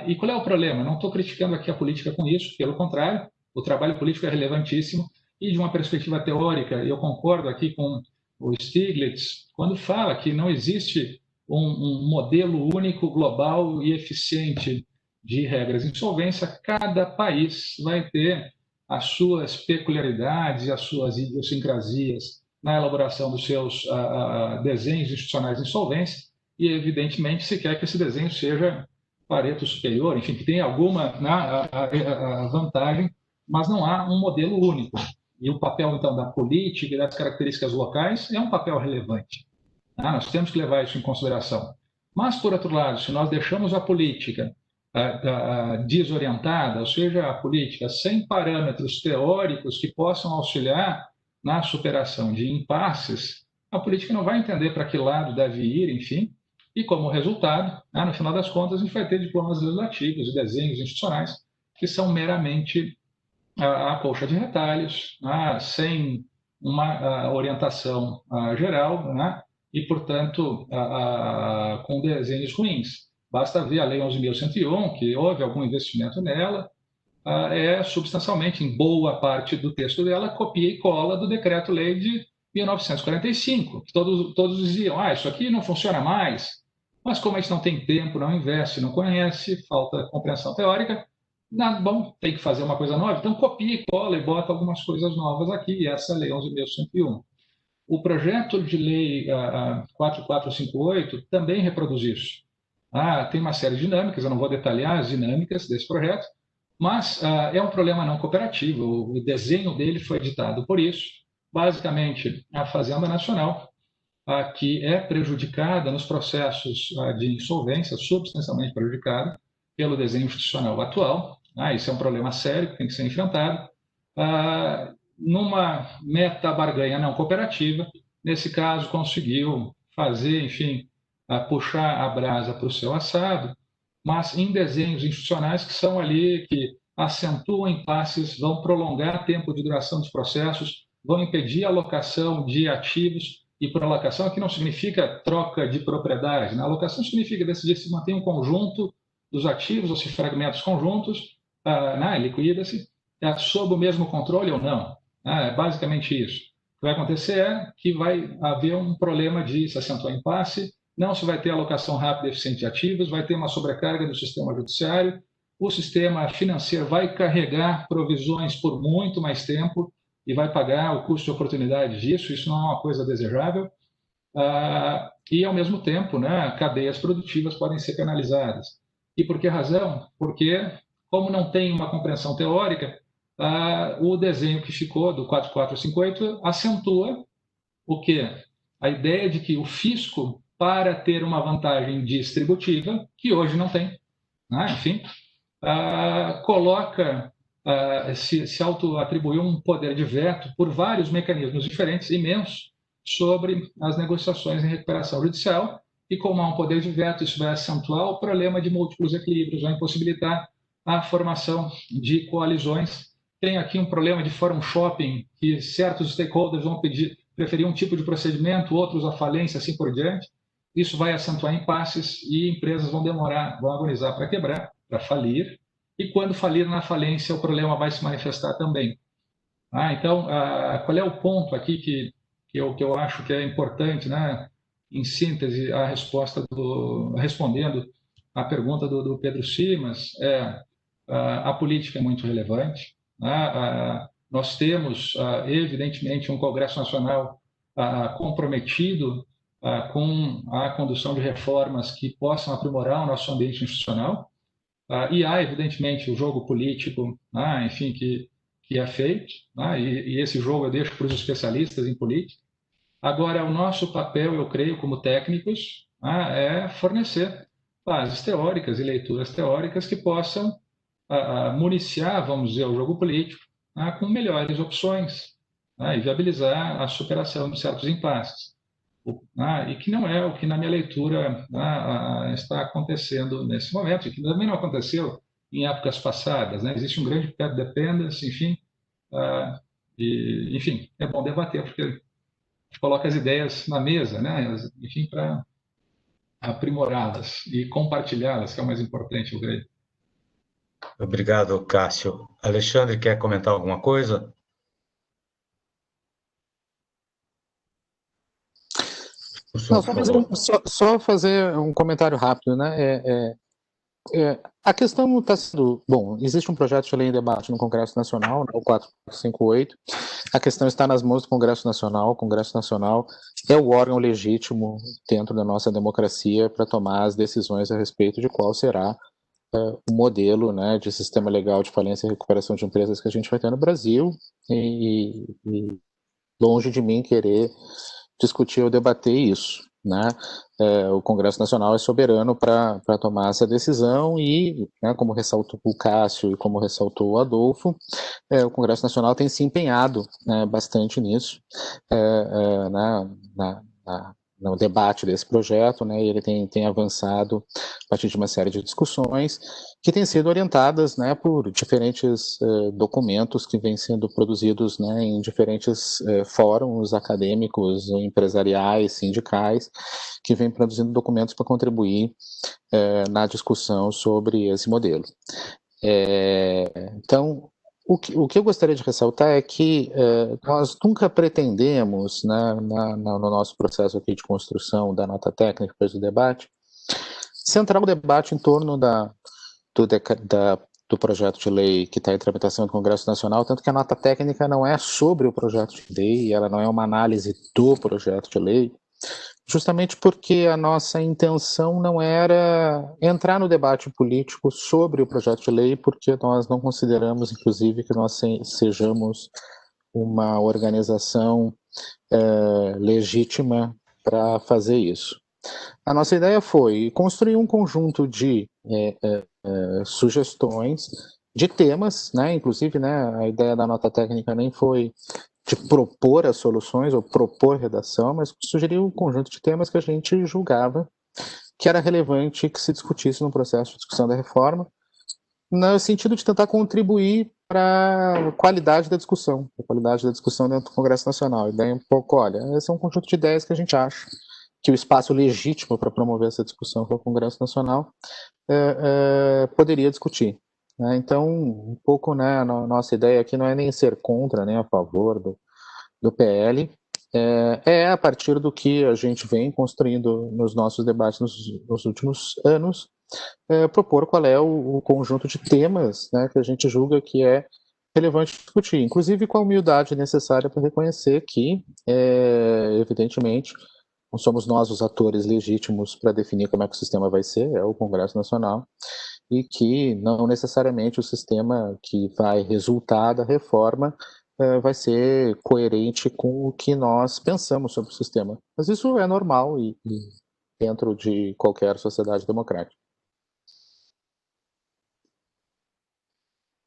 E qual é o problema? Não estou criticando aqui a política com isso, pelo contrário, o trabalho político é relevantíssimo e de uma perspectiva teórica, eu concordo aqui com o Stiglitz, quando fala que não existe um modelo único, global e eficiente de regras de insolvência, cada país vai ter as suas peculiaridades e as suas idiosincrasias na elaboração dos seus desenhos institucionais de insolvência e, evidentemente, se quer que esse desenho seja Pareto superior, enfim, que tenha alguma vantagem, mas não há um modelo único. E o papel, então, da política e das características locais é um papel relevante. Nós temos que levar isso em consideração. Mas, por outro lado, se nós deixamos a política desorientada, ou seja, a política sem parâmetros teóricos que possam auxiliar na superação de impasses, a política não vai entender para que lado deve ir, enfim, e como resultado, no final das contas, a gente vai ter diplomas legislativos e desenhos institucionais que são meramente a colcha de retalhos, sem uma orientação geral, e, portanto, com desenhos ruins. Basta ver a Lei 11.101, que houve algum investimento nela, é substancialmente, em boa parte do texto dela, copia e cola do Decreto-Lei de 1945, que todos diziam, isso aqui não funciona mais, mas como a gente não tem tempo, não investe, não conhece, falta compreensão teórica, bom, tem que fazer uma coisa nova, então copia e cola e bota algumas coisas novas aqui, e essa é a Lei 11.101. O projeto de lei 4458 também reproduz isso. Tem uma série de dinâmicas, eu não vou detalhar as dinâmicas desse projeto, mas é um problema não cooperativo, o desenho dele foi editado por isso. Basicamente, a Fazenda Nacional, que é prejudicada nos processos de insolvência, substancialmente prejudicada pelo desenho institucional atual. Isso é um problema sério que tem que ser enfrentado. Numa meta-barganha não cooperativa, nesse caso, conseguiu fazer, enfim, puxar a brasa para o seu assado, mas em desenhos institucionais que são ali, que acentuam impasses, vão prolongar tempo de duração dos processos, vão impedir a alocação de ativos, e por alocação aqui não significa troca de propriedade, a alocação significa decidir se mantém um conjunto dos ativos ou se fragmentos conjuntos, liquida-se, sob o mesmo controle ou não. É basicamente isso. O que vai acontecer é que vai haver um problema de se acentuar impasse, não se vai ter alocação rápida e eficiente de ativos, vai ter uma sobrecarga do sistema judiciário, o sistema financeiro vai carregar provisões por muito mais tempo e vai pagar o custo de oportunidade disso, isso não é uma coisa desejável, e, ao mesmo tempo, cadeias produtivas podem ser penalizadas. E por que razão? Porque, como não tem uma compreensão teórica, o desenho que ficou do 4458 acentua o quê? A ideia de que o fisco, para ter uma vantagem distributiva, que hoje não tem, né? Enfim, coloca, se auto-atribuiu um poder de veto por vários mecanismos diferentes, imensos, sobre as negociações em recuperação judicial, e como há um poder de veto, isso vai acentuar o problema de múltiplos equilíbrios, vai impossibilitar a formação de coalizões. Tem aqui um problema de forum shopping, que certos stakeholders vão preferir um tipo de procedimento, outros a falência, assim por diante. Isso vai acentuar impasses e empresas vão agonizar para quebrar, para falir, e quando falir na falência, o problema vai se manifestar também. Então, qual é o ponto aqui que eu acho que é importante, né? Em síntese, a resposta respondendo à pergunta do Pedro Simas, a política é muito relevante. Nós temos, evidentemente, um Congresso Nacional comprometido com a condução de reformas que possam aprimorar o nosso ambiente institucional, e há, evidentemente, o jogo político, enfim, que é feito, e esse jogo eu deixo para os especialistas em política. Agora, o nosso papel, eu creio, como técnicos, é fornecer bases teóricas e leituras teóricas que possam municiar, vamos dizer, o jogo político com melhores opções e viabilizar a superação de certos impasses. E que não é o que, na minha leitura, está acontecendo nesse momento, e que também não aconteceu em épocas passadas. Existe um grande path dependence, enfim, enfim, é bom debater, porque coloca as ideias na mesa, enfim, para aprimorá-las e compartilhá-las, que é o mais importante, eu creio. Obrigado, Cássio. Alexandre, quer comentar alguma coisa? Não, só fazer um comentário rápido, né? A questão está sendo... Bom, existe um projeto de lei em debate no Congresso Nacional, o 4458. A questão está nas mãos do Congresso Nacional. O Congresso Nacional é o órgão legítimo dentro da nossa democracia para tomar as decisões a respeito de qual será o modelo, né, de sistema legal de falência e recuperação de empresas que a gente vai ter no Brasil. E longe de mim querer discutir ou debater isso, né? O Congresso Nacional é soberano para tomar essa decisão e, né, como ressaltou o Cássio e como ressaltou o Adolfo, o Congresso Nacional tem se empenhado bastante nisso, no debate desse projeto, né, e ele tem avançado a partir de uma série de discussões que têm sido orientadas, né, por diferentes documentos que vêm sendo produzidos, né, em diferentes fóruns acadêmicos, empresariais, sindicais, que vêm produzindo documentos para contribuir na discussão sobre esse modelo. Então, o que eu gostaria de ressaltar é que nós nunca pretendemos, né, no nosso processo aqui de construção da nota técnica depois do debate, centrar o debate em torno do projeto de lei que está em tramitação do Congresso Nacional, tanto que a nota técnica não é sobre o projeto de lei, ela não é uma análise do projeto de lei, justamente porque a nossa intenção não era entrar no debate político sobre o projeto de lei, porque nós não consideramos, inclusive, que nós sejamos uma organização legítima para fazer isso. A nossa ideia foi construir um conjunto de sugestões de temas, né? Inclusive, né, a ideia da nota técnica nem foi de propor as soluções ou propor redação, mas sugerir um conjunto de temas que a gente julgava que era relevante que se discutisse no processo de discussão da reforma, no sentido de tentar contribuir para a qualidade da discussão dentro do Congresso Nacional. E daí um pouco, olha, esse é um conjunto de ideias que a gente acha que o espaço legítimo para promover essa discussão que é o Congresso Nacional poderia discutir. Então, um pouco, né, a nossa ideia aqui não é nem ser contra, nem a favor do PL, a partir do que a gente vem construindo nos nossos debates nos últimos anos, propor qual é o conjunto de temas, né, que a gente julga que é relevante discutir, inclusive com a humildade necessária para reconhecer que, evidentemente, não somos nós os atores legítimos para definir como é que o sistema vai ser, é o Congresso Nacional, e que não necessariamente o sistema que vai resultar da reforma vai ser coerente com o que nós pensamos sobre o sistema. Mas isso é normal e dentro de qualquer sociedade democrática.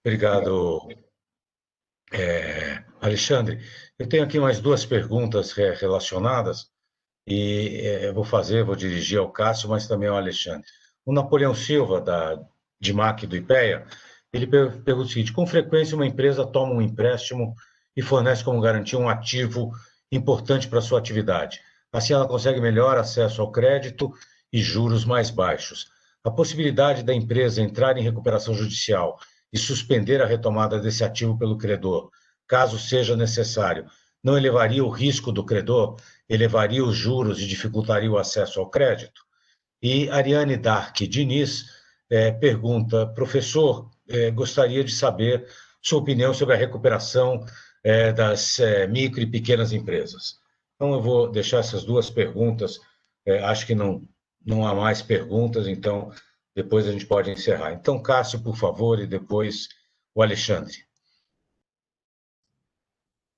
Obrigado, Alexandre. Eu tenho aqui mais duas perguntas relacionadas e vou dirigir ao Cássio, mas também ao Alexandre. O Napoleão Silva, da DIMAC do IPEA, ele pergunta o seguinte: com frequência uma empresa toma um empréstimo e fornece como garantia um ativo importante para a sua atividade. Assim ela consegue melhor acesso ao crédito e juros mais baixos. A possibilidade da empresa entrar em recuperação judicial e suspender a retomada desse ativo pelo credor, caso seja necessário, não elevaria o risco do credor, elevaria os juros e dificultaria o acesso ao crédito? E Ariane Dark Diniz pergunta: professor, gostaria de saber sua opinião sobre a recuperação das micro e pequenas empresas. Então, eu vou deixar essas duas perguntas, acho que não há mais perguntas, então depois a gente pode encerrar. Então, Cássio, por favor, e depois o Alexandre.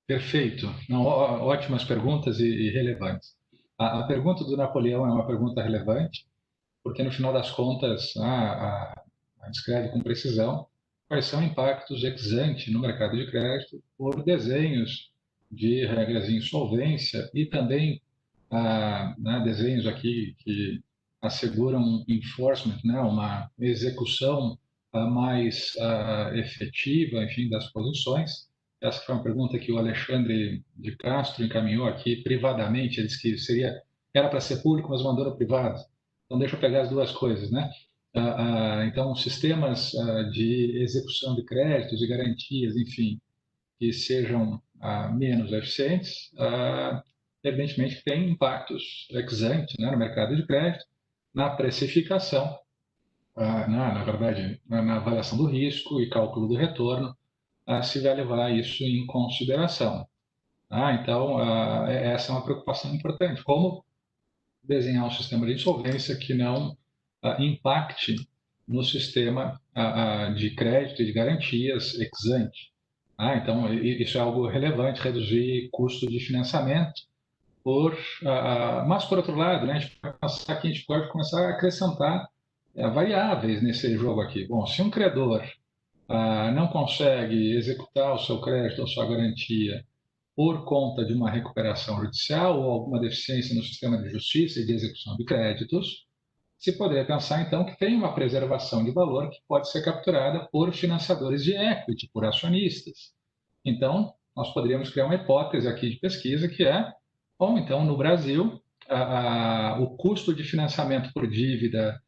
Perfeito. Não, ótimas perguntas e relevantes. A pergunta do Napoleão é uma pergunta relevante, porque no final das contas a descreve com precisão quais são impactos ex ante no mercado de crédito por desenhos de regras de insolvência e também desenhos aqui que asseguram um enforcement, uma execução mais efetiva, enfim, das posições. Essa foi uma pergunta que o Alexandre de Castro encaminhou aqui privadamente. Ele disse que era para ser público, mas mandou no privado. Então, deixa eu pegar as duas coisas, né? Então, sistemas de execução de créditos e garantias, enfim, que sejam menos eficientes, evidentemente tem impactos ex ante, no mercado de crédito, na precificação, na verdade, na avaliação do risco e cálculo do retorno, se vai levar isso em consideração. Então, essa é uma preocupação importante. Como desenhar um sistema de insolvência que não impacte no sistema de crédito e de garantias ex ante. Então, isso é algo relevante, reduzir custo de financiamento. Mas, por outro lado, a gente pode pensar que a gente pode começar a acrescentar variáveis nesse jogo aqui. Bom, se um credor não consegue executar o seu crédito ou sua garantia por conta de uma recuperação judicial ou alguma deficiência no sistema de justiça e de execução de créditos, se poderia pensar, então, que tem uma preservação de valor que pode ser capturada por financiadores de equity, por acionistas. Então, nós poderíamos criar uma hipótese aqui de pesquisa que bom, então, no Brasil, o custo de financiamento por dívida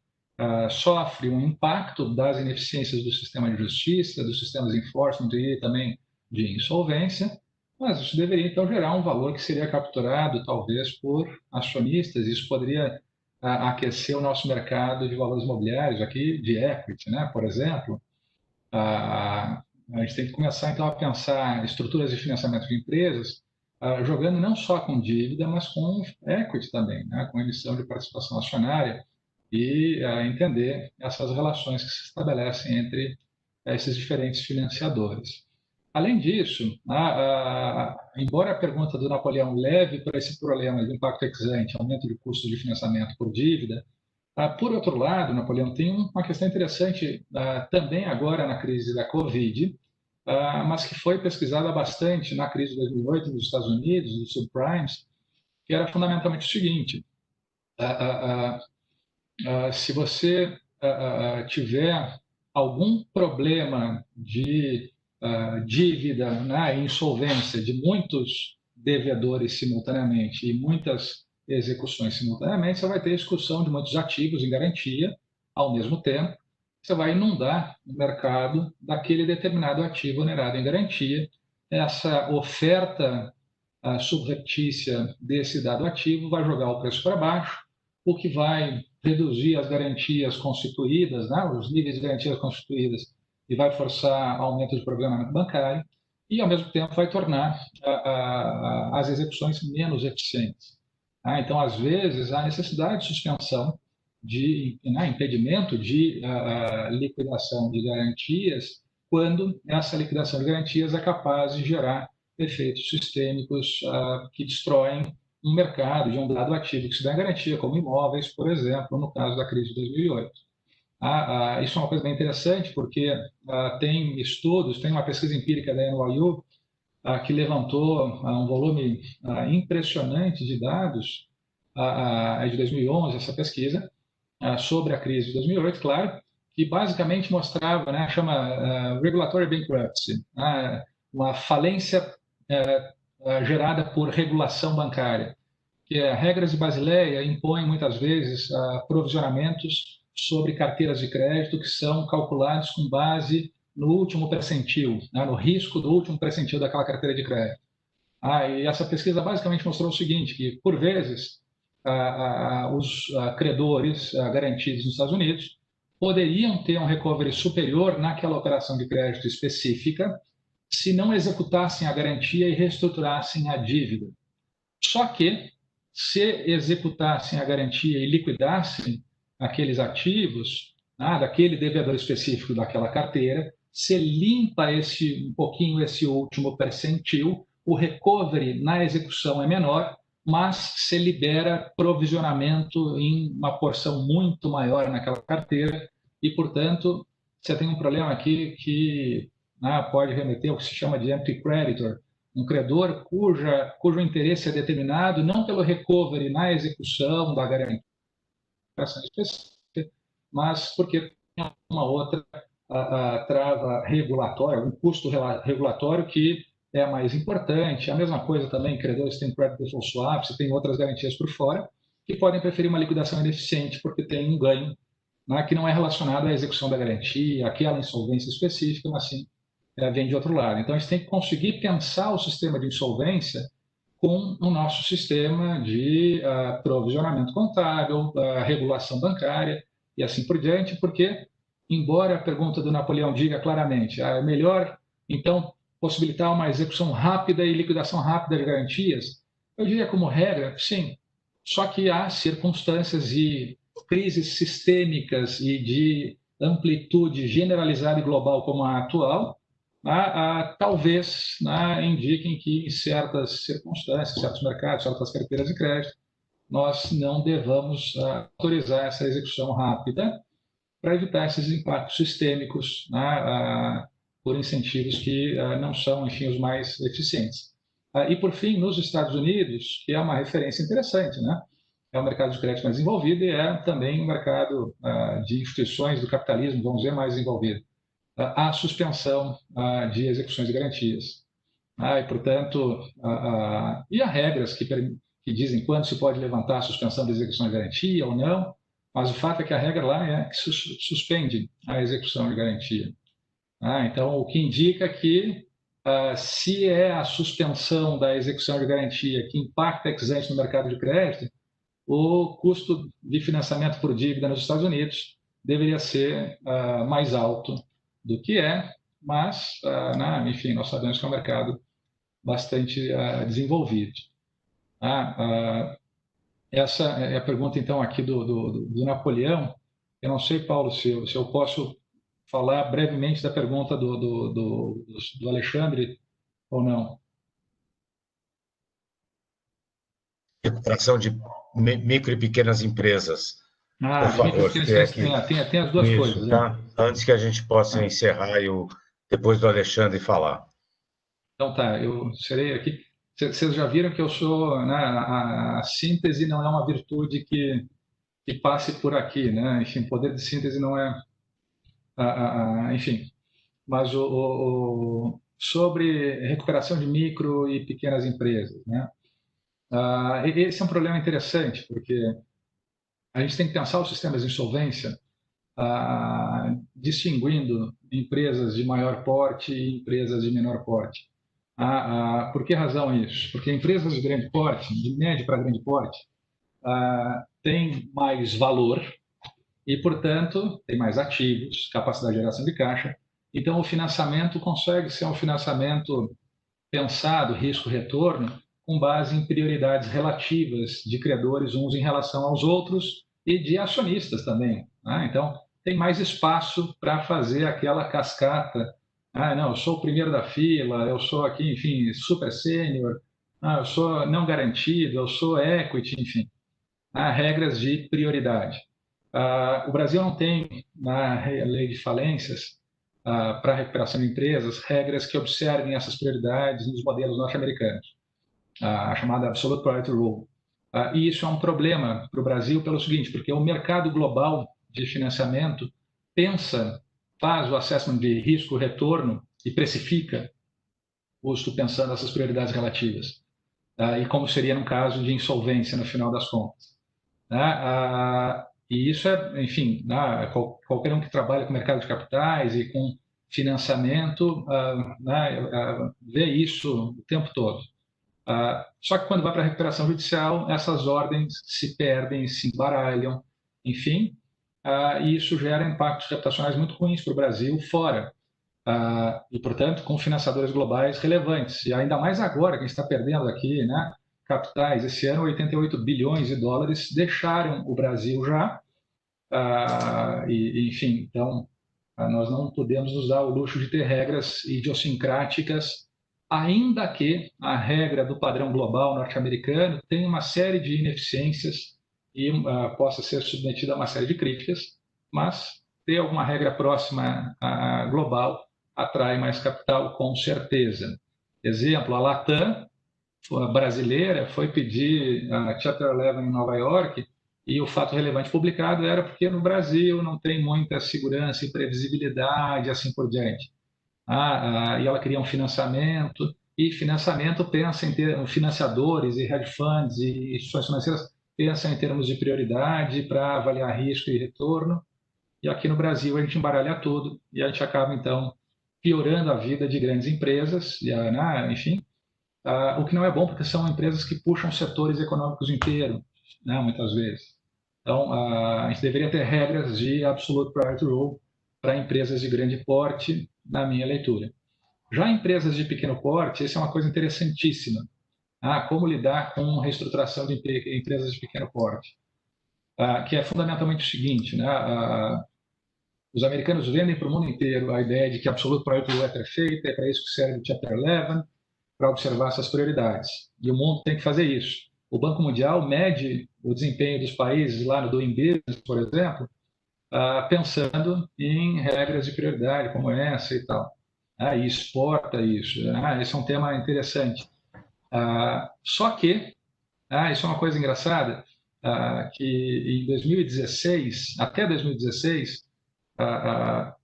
sofre um impacto das ineficiências do sistema de justiça, dos sistemas de enforcement e também de insolvência, mas isso deveria, então, gerar um valor que seria capturado, talvez, por acionistas. Isso poderia aquecer o nosso mercado de valores imobiliários aqui, de equity, por exemplo. A gente tem que começar, então, a pensar estruturas de financiamento de empresas, jogando não só com dívida, mas com equity também, com emissão de participação acionária, e entender essas relações que se estabelecem entre esses diferentes financiadores. Além disso, embora a pergunta do Napoleão leve para esse problema de impacto ex ante, aumento de custo de financiamento por dívida, por outro lado, Napoleão, tem uma questão interessante também agora na crise da Covid, mas que foi pesquisada bastante na crise de 2008 nos Estados Unidos, dos subprimes, que era fundamentalmente o seguinte: se você tiver algum problema de dívida, insolvência de muitos devedores simultaneamente e muitas execuções simultaneamente, você vai ter execução de muitos ativos em garantia ao mesmo tempo. Você vai inundar o mercado daquele determinado ativo onerado em garantia. Essa oferta subreptícia desse dado ativo vai jogar o preço para baixo, o que vai reduzir as garantias constituídas, os níveis de garantias constituídas, e vai forçar aumento de programamento bancário e, ao mesmo tempo, vai tornar as execuções menos eficientes. Então, às vezes, há necessidade de suspensão impedimento de liquidação de garantias, quando essa liquidação de garantias é capaz de gerar efeitos sistêmicos que destroem um mercado de um dado ativo que se dá em garantia, como imóveis, por exemplo, no caso da crise de 2008. Isso é uma coisa bem interessante, porque tem estudos, tem uma pesquisa empírica da NYU que levantou um volume impressionante de dados, de 2011, essa pesquisa, sobre a crise de 2008, claro, que basicamente mostrava, chama regulatory bankruptcy, uma falência gerada por regulação bancária, que regras de Basileia impõem muitas vezes provisionamentos sobre carteiras de crédito que são calculados com base no último percentil, no risco do último percentil daquela carteira de crédito. E essa pesquisa basicamente mostrou o seguinte, que por vezes os credores garantidos nos Estados Unidos poderiam ter um recovery superior naquela operação de crédito específica se não executassem a garantia e reestruturassem a dívida. Só que, se executassem a garantia e liquidassem aqueles ativos, daquele devedor específico daquela carteira, se limpa um pouquinho esse último percentil, o recovery na execução é menor, mas se libera provisionamento em uma porção muito maior naquela carteira e, portanto, você tem um problema aqui que pode remeter ao que se chama de empty creditor, um credor cujo interesse é determinado não pelo recovery na execução da garantia específica, mas porque tem uma outra trava regulatória, um custo regulatório que é mais importante. A mesma coisa também, credores têm credit default swaps, tem outras garantias por fora, que podem preferir uma liquidação ineficiente porque tem um ganho que não é relacionado à execução da garantia, àquela insolvência específica, mas sim vem de outro lado. Então, a gente tem que conseguir pensar o sistema de insolvência com o nosso sistema de provisionamento contábil, regulação bancária e assim por diante, porque, embora a pergunta do Napoleão diga claramente, é melhor, então, possibilitar uma execução rápida e liquidação rápida de garantias, eu diria como regra, sim. Só que há circunstâncias e crises sistêmicas e de amplitude generalizada e global como a atual, talvez indiquem que em certas circunstâncias, certos mercados, certas carteiras de crédito, nós não devamos autorizar essa execução rápida para evitar esses impactos sistêmicos por incentivos que não são, enfim, os mais eficientes. E, por fim, nos Estados Unidos, que é uma referência interessante, é um mercado de crédito mais desenvolvido e é também um mercado de instituições do capitalismo, vamos dizer, mais desenvolvido. A suspensão de execuções de garantias. E, portanto, e há regras que dizem quando se pode levantar a suspensão de execução de garantia ou não, mas o fato é que a regra lá é que suspende a execução de garantia. Então, o que indica que se é a suspensão da execução de garantia que impacta ex ante no mercado de crédito, o custo de financiamento por dívida nos Estados Unidos deveria ser mais alto do que é, mas, enfim, nós sabemos que é um mercado bastante desenvolvido. Essa é a pergunta, então, aqui do Napoleão. Eu não sei, Paulo, se eu posso falar brevemente da pergunta do Alexandre ou não. Recuperação de micro e pequenas empresas. Por favor, tem as duas coisas. Tá? Antes que a gente possa encerrar e depois do Alexandre falar. Então tá, eu serei aqui. Vocês já viram que eu sou, a síntese não é uma virtude que passe por aqui, Enfim, poder de síntese não é, enfim. Mas sobre recuperação de micro e pequenas empresas, esse é um problema interessante, porque a gente tem que pensar os sistemas de insolvência distinguindo empresas de maior porte e empresas de menor porte. Por que razão isso? Porque empresas de grande porte, de médio para grande porte, têm mais valor e, portanto, têm mais ativos, capacidade de geração de caixa. Então, o financiamento consegue ser um financiamento pensado, risco-retorno, com base em prioridades relativas de credores uns em relação aos outros e de acionistas também. Então, tem mais espaço para fazer aquela cascata. Não, eu sou o primeiro da fila, eu sou aqui, enfim, super sênior, eu sou não garantido, eu sou equity, enfim. Há regras de prioridade. O Brasil não tem, na lei de falências, para a recuperação de empresas, regras que observem essas prioridades nos modelos norte-americanos, a chamada Absolute Priority Rule. E isso é um problema para o Brasil pelo seguinte, porque o mercado global de financiamento faz o assessment de risco-retorno e precifica o custo pensando nessas prioridades relativas. E como seria num caso de insolvência, no final das contas. E isso é, enfim, qualquer um que trabalha com mercado de capitais e com financiamento vê isso o tempo todo. Só que quando vai para a recuperação judicial, essas ordens se perdem, se embaralham, enfim, e isso gera impactos reputacionais muito ruins para o Brasil fora. E, portanto, com financiadores globais relevantes. E ainda mais agora que a gente está perdendo aqui, né, capitais. Esse ano, 88 bilhões de dólares deixaram o Brasil já. Enfim, então, nós não podemos nos dar o luxo de ter regras idiosincráticas, ainda que a regra do padrão global norte-americano tenha uma série de ineficiências e possa ser submetida a uma série de críticas, mas ter alguma regra próxima global atrai mais capital, com certeza. Exemplo, a Latam, a brasileira, foi pedir a Chapter 11 em Nova York e o fato relevante publicado era porque no Brasil não tem muita segurança e previsibilidade, assim por diante. E ela queria um financiamento, e financiamento pensa em ter financiadores e hedge funds e instituições financeiras pensam em termos de prioridade para avaliar risco e retorno. E aqui no Brasil a gente embaralha tudo e a gente acaba, então, piorando a vida de grandes empresas, enfim, o que não é bom porque são empresas que puxam setores econômicos inteiros, muitas vezes. Então, a gente deveria ter regras de Absolute Priority Rule para empresas de grande porte, na minha leitura. Já empresas de pequeno porte, isso é uma coisa interessantíssima. Como lidar com reestruturação de empresas de pequeno porte, que é fundamentalmente o seguinte, os americanos vendem para o mundo inteiro a ideia de que Absolute Priority Rule é perfeita, é para isso que serve o Chapter 11, para observar essas prioridades. E o mundo tem que fazer isso. O Banco Mundial mede o desempenho dos países lá no Doing Business, por exemplo, pensando em regras de prioridade como essa e tal. E exporta isso. Esse é um tema interessante. Só que, isso é uma coisa engraçada, que em 2016, até 2016,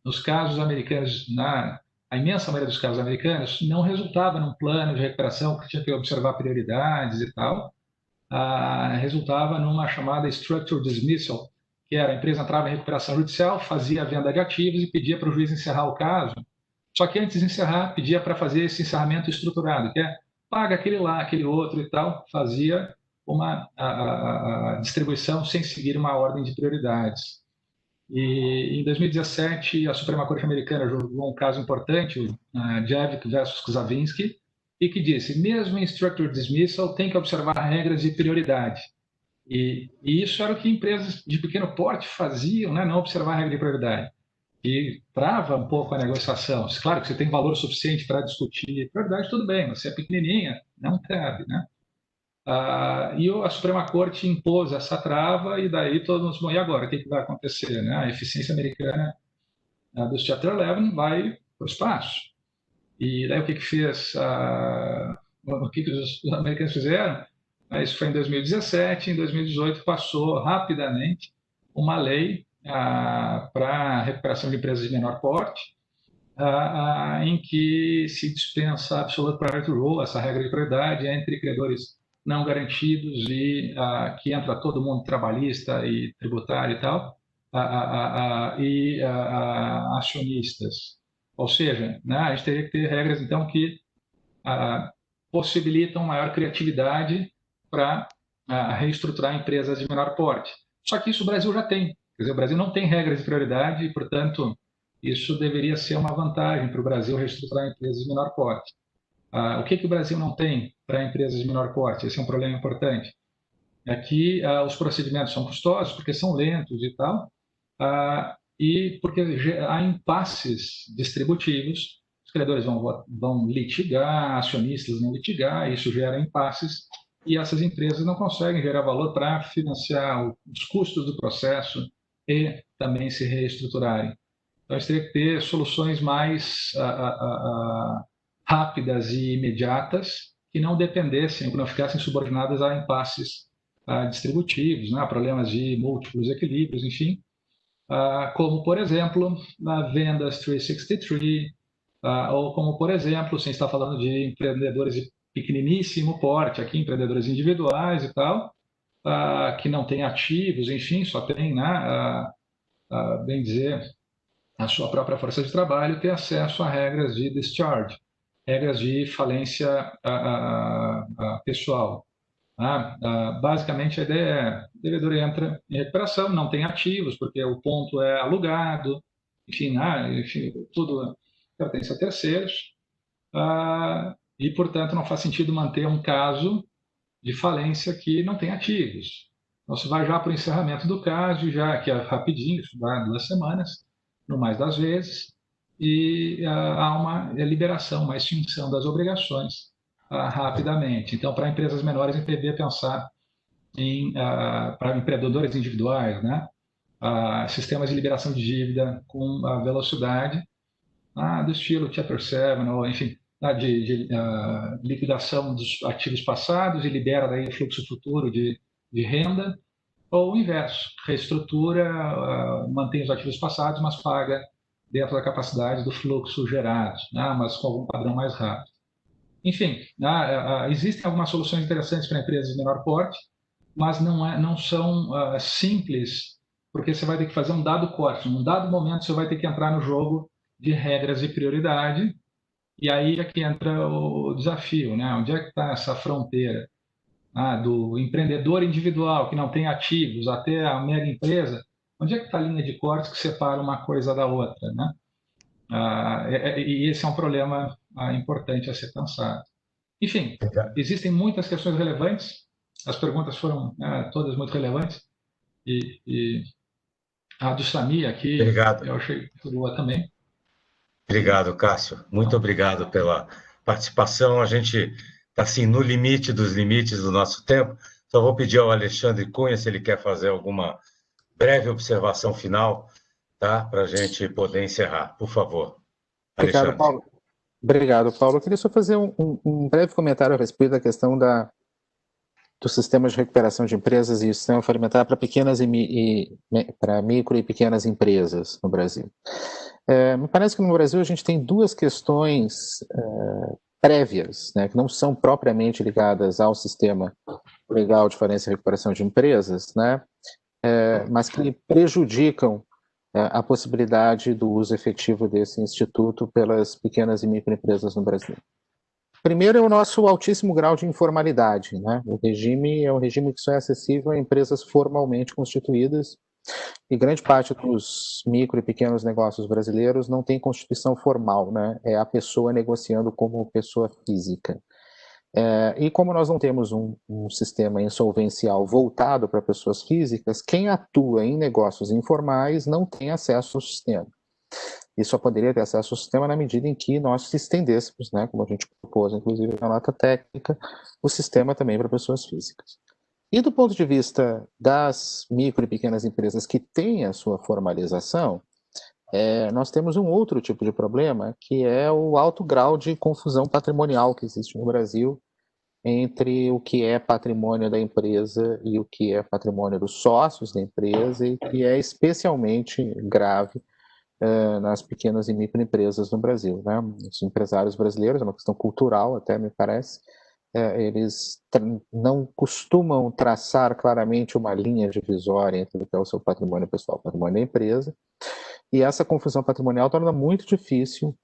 nos casos americanos, a imensa maioria dos casos americanos, não resultava num plano de recuperação que tinha que observar prioridades e tal, resultava numa chamada structural dismissal, que era a empresa entrava em recuperação judicial, fazia a venda de ativos e pedia para o juiz encerrar o caso. Só que antes de encerrar, pedia para fazer esse encerramento estruturado, que é paga aquele lá, aquele outro e tal, fazia uma distribuição sem seguir uma ordem de prioridades. E em 2017, a Suprema Corte Americana julgou um caso importante, o Javik versus Kuzavinsky, e que disse, mesmo em structural dismissal, tem que observar regras de prioridade. E isso era o que empresas de pequeno porte faziam, não observar a regra de prioridade. E trava um pouco a negociação. Claro que você tem valor suficiente para discutir prioridade, tudo bem, mas se é pequenininha, não cabe, e a Suprema Corte impôs essa trava e daí todo mundo, e agora, o que vai acontecer? A eficiência americana do Chapter 11 vai para o espaço. E daí o que fez? O que os americanos fizeram? Isso foi em 2017, em 2018 passou rapidamente uma lei para a recuperação de empresas de menor porte, em que se dispensa a Absolute Priority Rule, essa regra de prioridade entre credores não garantidos e que entra todo mundo trabalhista e tributário e tal, e acionistas. Ou seja, a gente teria que ter regras, então, que possibilitam maior criatividade para reestruturar empresas de menor porte. Só que isso o Brasil já tem. Quer dizer, o Brasil não tem regras de prioridade e, portanto, isso deveria ser uma vantagem para o Brasil reestruturar empresas de menor porte. O que o Brasil não tem para empresas de menor porte? Esse é um problema importante. Aqui, os procedimentos são custosos, porque são lentos e tal, e porque há impasses distributivos, os credores vão litigar, acionistas vão litigar, isso gera impasses, e essas empresas não conseguem gerar valor para financiar os custos do processo e também se reestruturarem. Então, a gente teria que ter soluções mais rápidas e imediatas, que não dependessem, que não ficassem subordinadas a impasses distributivos, né, problemas de múltiplos equilíbrios, enfim, como, por exemplo, na vendas 363, ou como, por exemplo, você está falando de empreendedores de pequeniníssimo porte, aqui, empreendedores individuais e tal, que não têm ativos, enfim, só tem, né, bem dizer, a sua própria força de trabalho, ter acesso a regras de discharge, regras de falência pessoal. Basicamente, a ideia é: o devedor entra em recuperação, não tem ativos, porque o ponto é alugado, enfim, tudo pertence a terceiros, e, portanto, não faz sentido manter um caso de falência que não tem ativos. Então, se vai já para o encerramento do caso, já que é rapidinho, isso vai 2 semanas, no mais das vezes, e há uma liberação, uma extinção das obrigações rapidamente. Então, para empresas menores, a gente deveria pensar para empreendedores individuais, né? Sistemas de liberação de dívida com a velocidade do estilo Chapter 7, ou enfim, de liquidação dos ativos passados e libera daí o fluxo futuro de renda, ou o inverso, reestrutura, mantém os ativos passados, mas paga dentro da capacidade do fluxo gerado, né? Mas com algum padrão mais rápido. Enfim, existem algumas soluções interessantes para empresas de menor porte, mas não são simples, porque você vai ter que fazer um dado corte. Num dado momento, você vai ter que entrar no jogo de regras de prioridade, e aí é que entra o desafio, né? Onde é que está essa fronteira do empreendedor individual que não tem ativos até a mega empresa? Onde é que está a linha de corte que separa uma coisa da outra, né? E esse é um problema importante a ser pensado. Enfim, existem muitas questões relevantes, as perguntas foram todas muito relevantes, e a do Sami aqui, Obrigado. eu achei muito boa também. Obrigado, Cássio. Muito obrigado pela participação. A gente está assim, no limite dos limites do nosso tempo. Só vou pedir ao Alexandre Cunha se ele quer fazer alguma breve observação final, tá? Para a gente poder encerrar. Por favor, Obrigado, Alexandre. Paulo. Obrigado, Paulo. Eu queria só fazer um breve comentário a respeito da questão do sistema de recuperação de empresas e o sistema falimentar para pequenas para micro e pequenas empresas no Brasil. Me parece que no Brasil a gente tem duas questões prévias, né, que não são propriamente ligadas ao sistema legal de falência e recuperação de empresas, né, mas que prejudicam a possibilidade do uso efetivo desse instituto pelas pequenas e microempresas no Brasil. Primeiro é o nosso altíssimo grau de informalidade, né? O regime é um regime que só é acessível a empresas formalmente constituídas, e grande parte dos micro e pequenos negócios brasileiros não tem constituição formal, né? É a pessoa negociando como pessoa física. E como nós não temos um sistema insolvencial voltado para pessoas físicas, quem atua em negócios informais não tem acesso ao sistema. E só poderia ter acesso ao sistema na medida em que nós estendêssemos, né, como a gente propôs, inclusive na nota técnica, o sistema também para pessoas físicas. E do ponto de vista das micro e pequenas empresas que têm a sua formalização, nós temos um outro tipo de problema, que é o alto grau de confusão patrimonial que existe no Brasil entre o que é patrimônio da empresa e o que é patrimônio dos sócios da empresa, e que é especialmente grave nas pequenas e microempresas no Brasil, né? Os empresários brasileiros, é uma questão cultural até, me parece, eles não costumam traçar claramente uma linha divisória entre o que é o seu patrimônio pessoal e o patrimônio da empresa, e essa confusão patrimonial torna muito difícil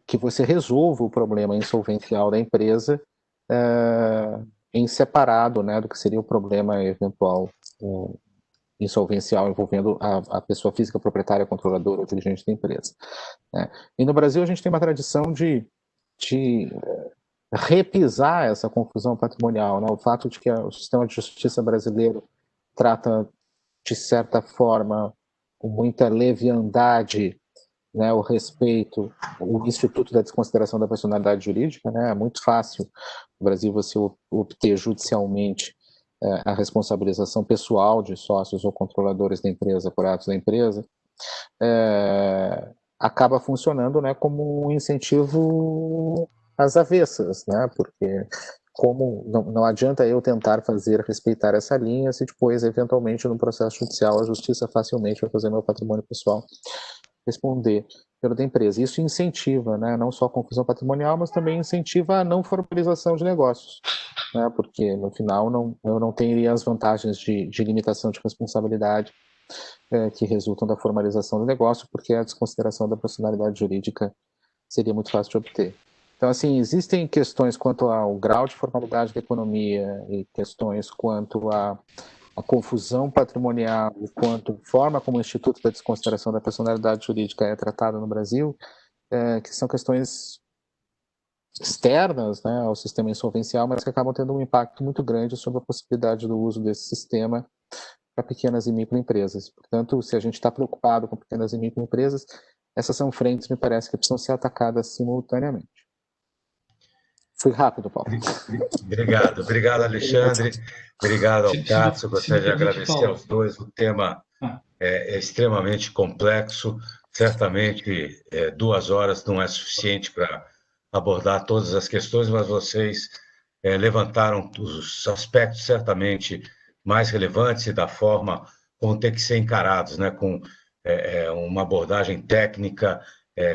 que você resolva o problema insolvencial da empresa em separado, né, do que seria o problema eventual insolvencial envolvendo a pessoa física proprietária, controladora ou dirigente da empresa. E no Brasil a gente tem uma tradição de repisar essa confusão patrimonial, né? O fato de que o sistema de justiça brasileiro trata, de certa forma, com muita leviandade, né, o respeito, o Instituto da Desconsideração da Personalidade Jurídica, né? É muito fácil no Brasil você obter judicialmente a responsabilização pessoal de sócios ou controladores da empresa por atos da empresa, acaba funcionando, né, como um incentivo às avessas, né? Porque como não adianta eu tentar respeitar essa linha se depois, eventualmente, no processo judicial, a justiça facilmente vai fazer meu patrimônio pessoal responder pelo da empresa. Isso incentiva, né, não só a confusão patrimonial, mas também incentiva a não formalização de negócios, né, porque no final eu não teria as vantagens de limitação de responsabilidade que resultam da formalização do negócio, porque a desconsideração da personalidade jurídica seria muito fácil de obter. Então, assim, existem questões quanto ao grau de formalidade da economia e questões quanto à confusão patrimonial e quanto à forma como o Instituto da Desconsideração da Personalidade Jurídica é tratado no Brasil, que são questões externas, né, ao sistema insolvencial, mas que acabam tendo um impacto muito grande sobre a possibilidade do uso desse sistema para pequenas e microempresas. Portanto, se a gente está preocupado com pequenas e microempresas, essas são frentes, me parece, que precisam ser atacadas simultaneamente. Fui rápido, Paulo. Obrigado, Alexandre. Obrigado ao Cássio. Gostaria de agradecer aos dois. O tema é extremamente complexo. Certamente 2 horas não é suficiente para abordar todas as questões, mas vocês levantaram os aspectos certamente mais relevantes e da forma como tem que ser encarados, né? Com uma abordagem técnica,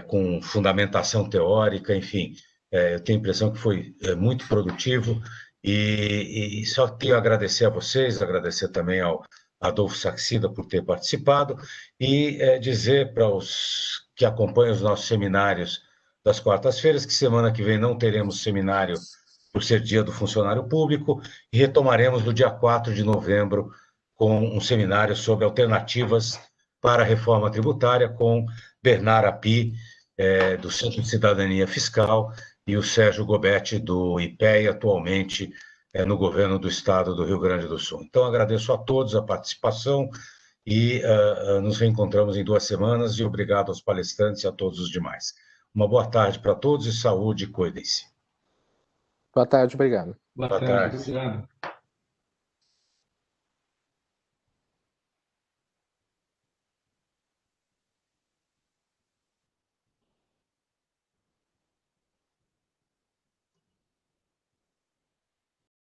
com fundamentação teórica, enfim. Eu tenho a impressão que foi muito produtivo e só queria agradecer a vocês, agradecer também ao Adolfo Saxida por ter participado e dizer para os que acompanham os nossos seminários das quartas-feiras que semana que vem não teremos seminário por ser Dia do Funcionário Público e retomaremos no dia 4 de novembro com um seminário sobre alternativas para a reforma tributária com Bernard Api, do Centro de Cidadania Fiscal, e o Sérgio Gobetti, do IPEA, atualmente no governo do estado do Rio Grande do Sul. Então, agradeço a todos a participação e nos reencontramos em 2 semanas e obrigado aos palestrantes e a todos os demais. Uma boa tarde para todos e saúde e cuidem-se. Boa tarde, obrigado. Boa tarde, obrigado.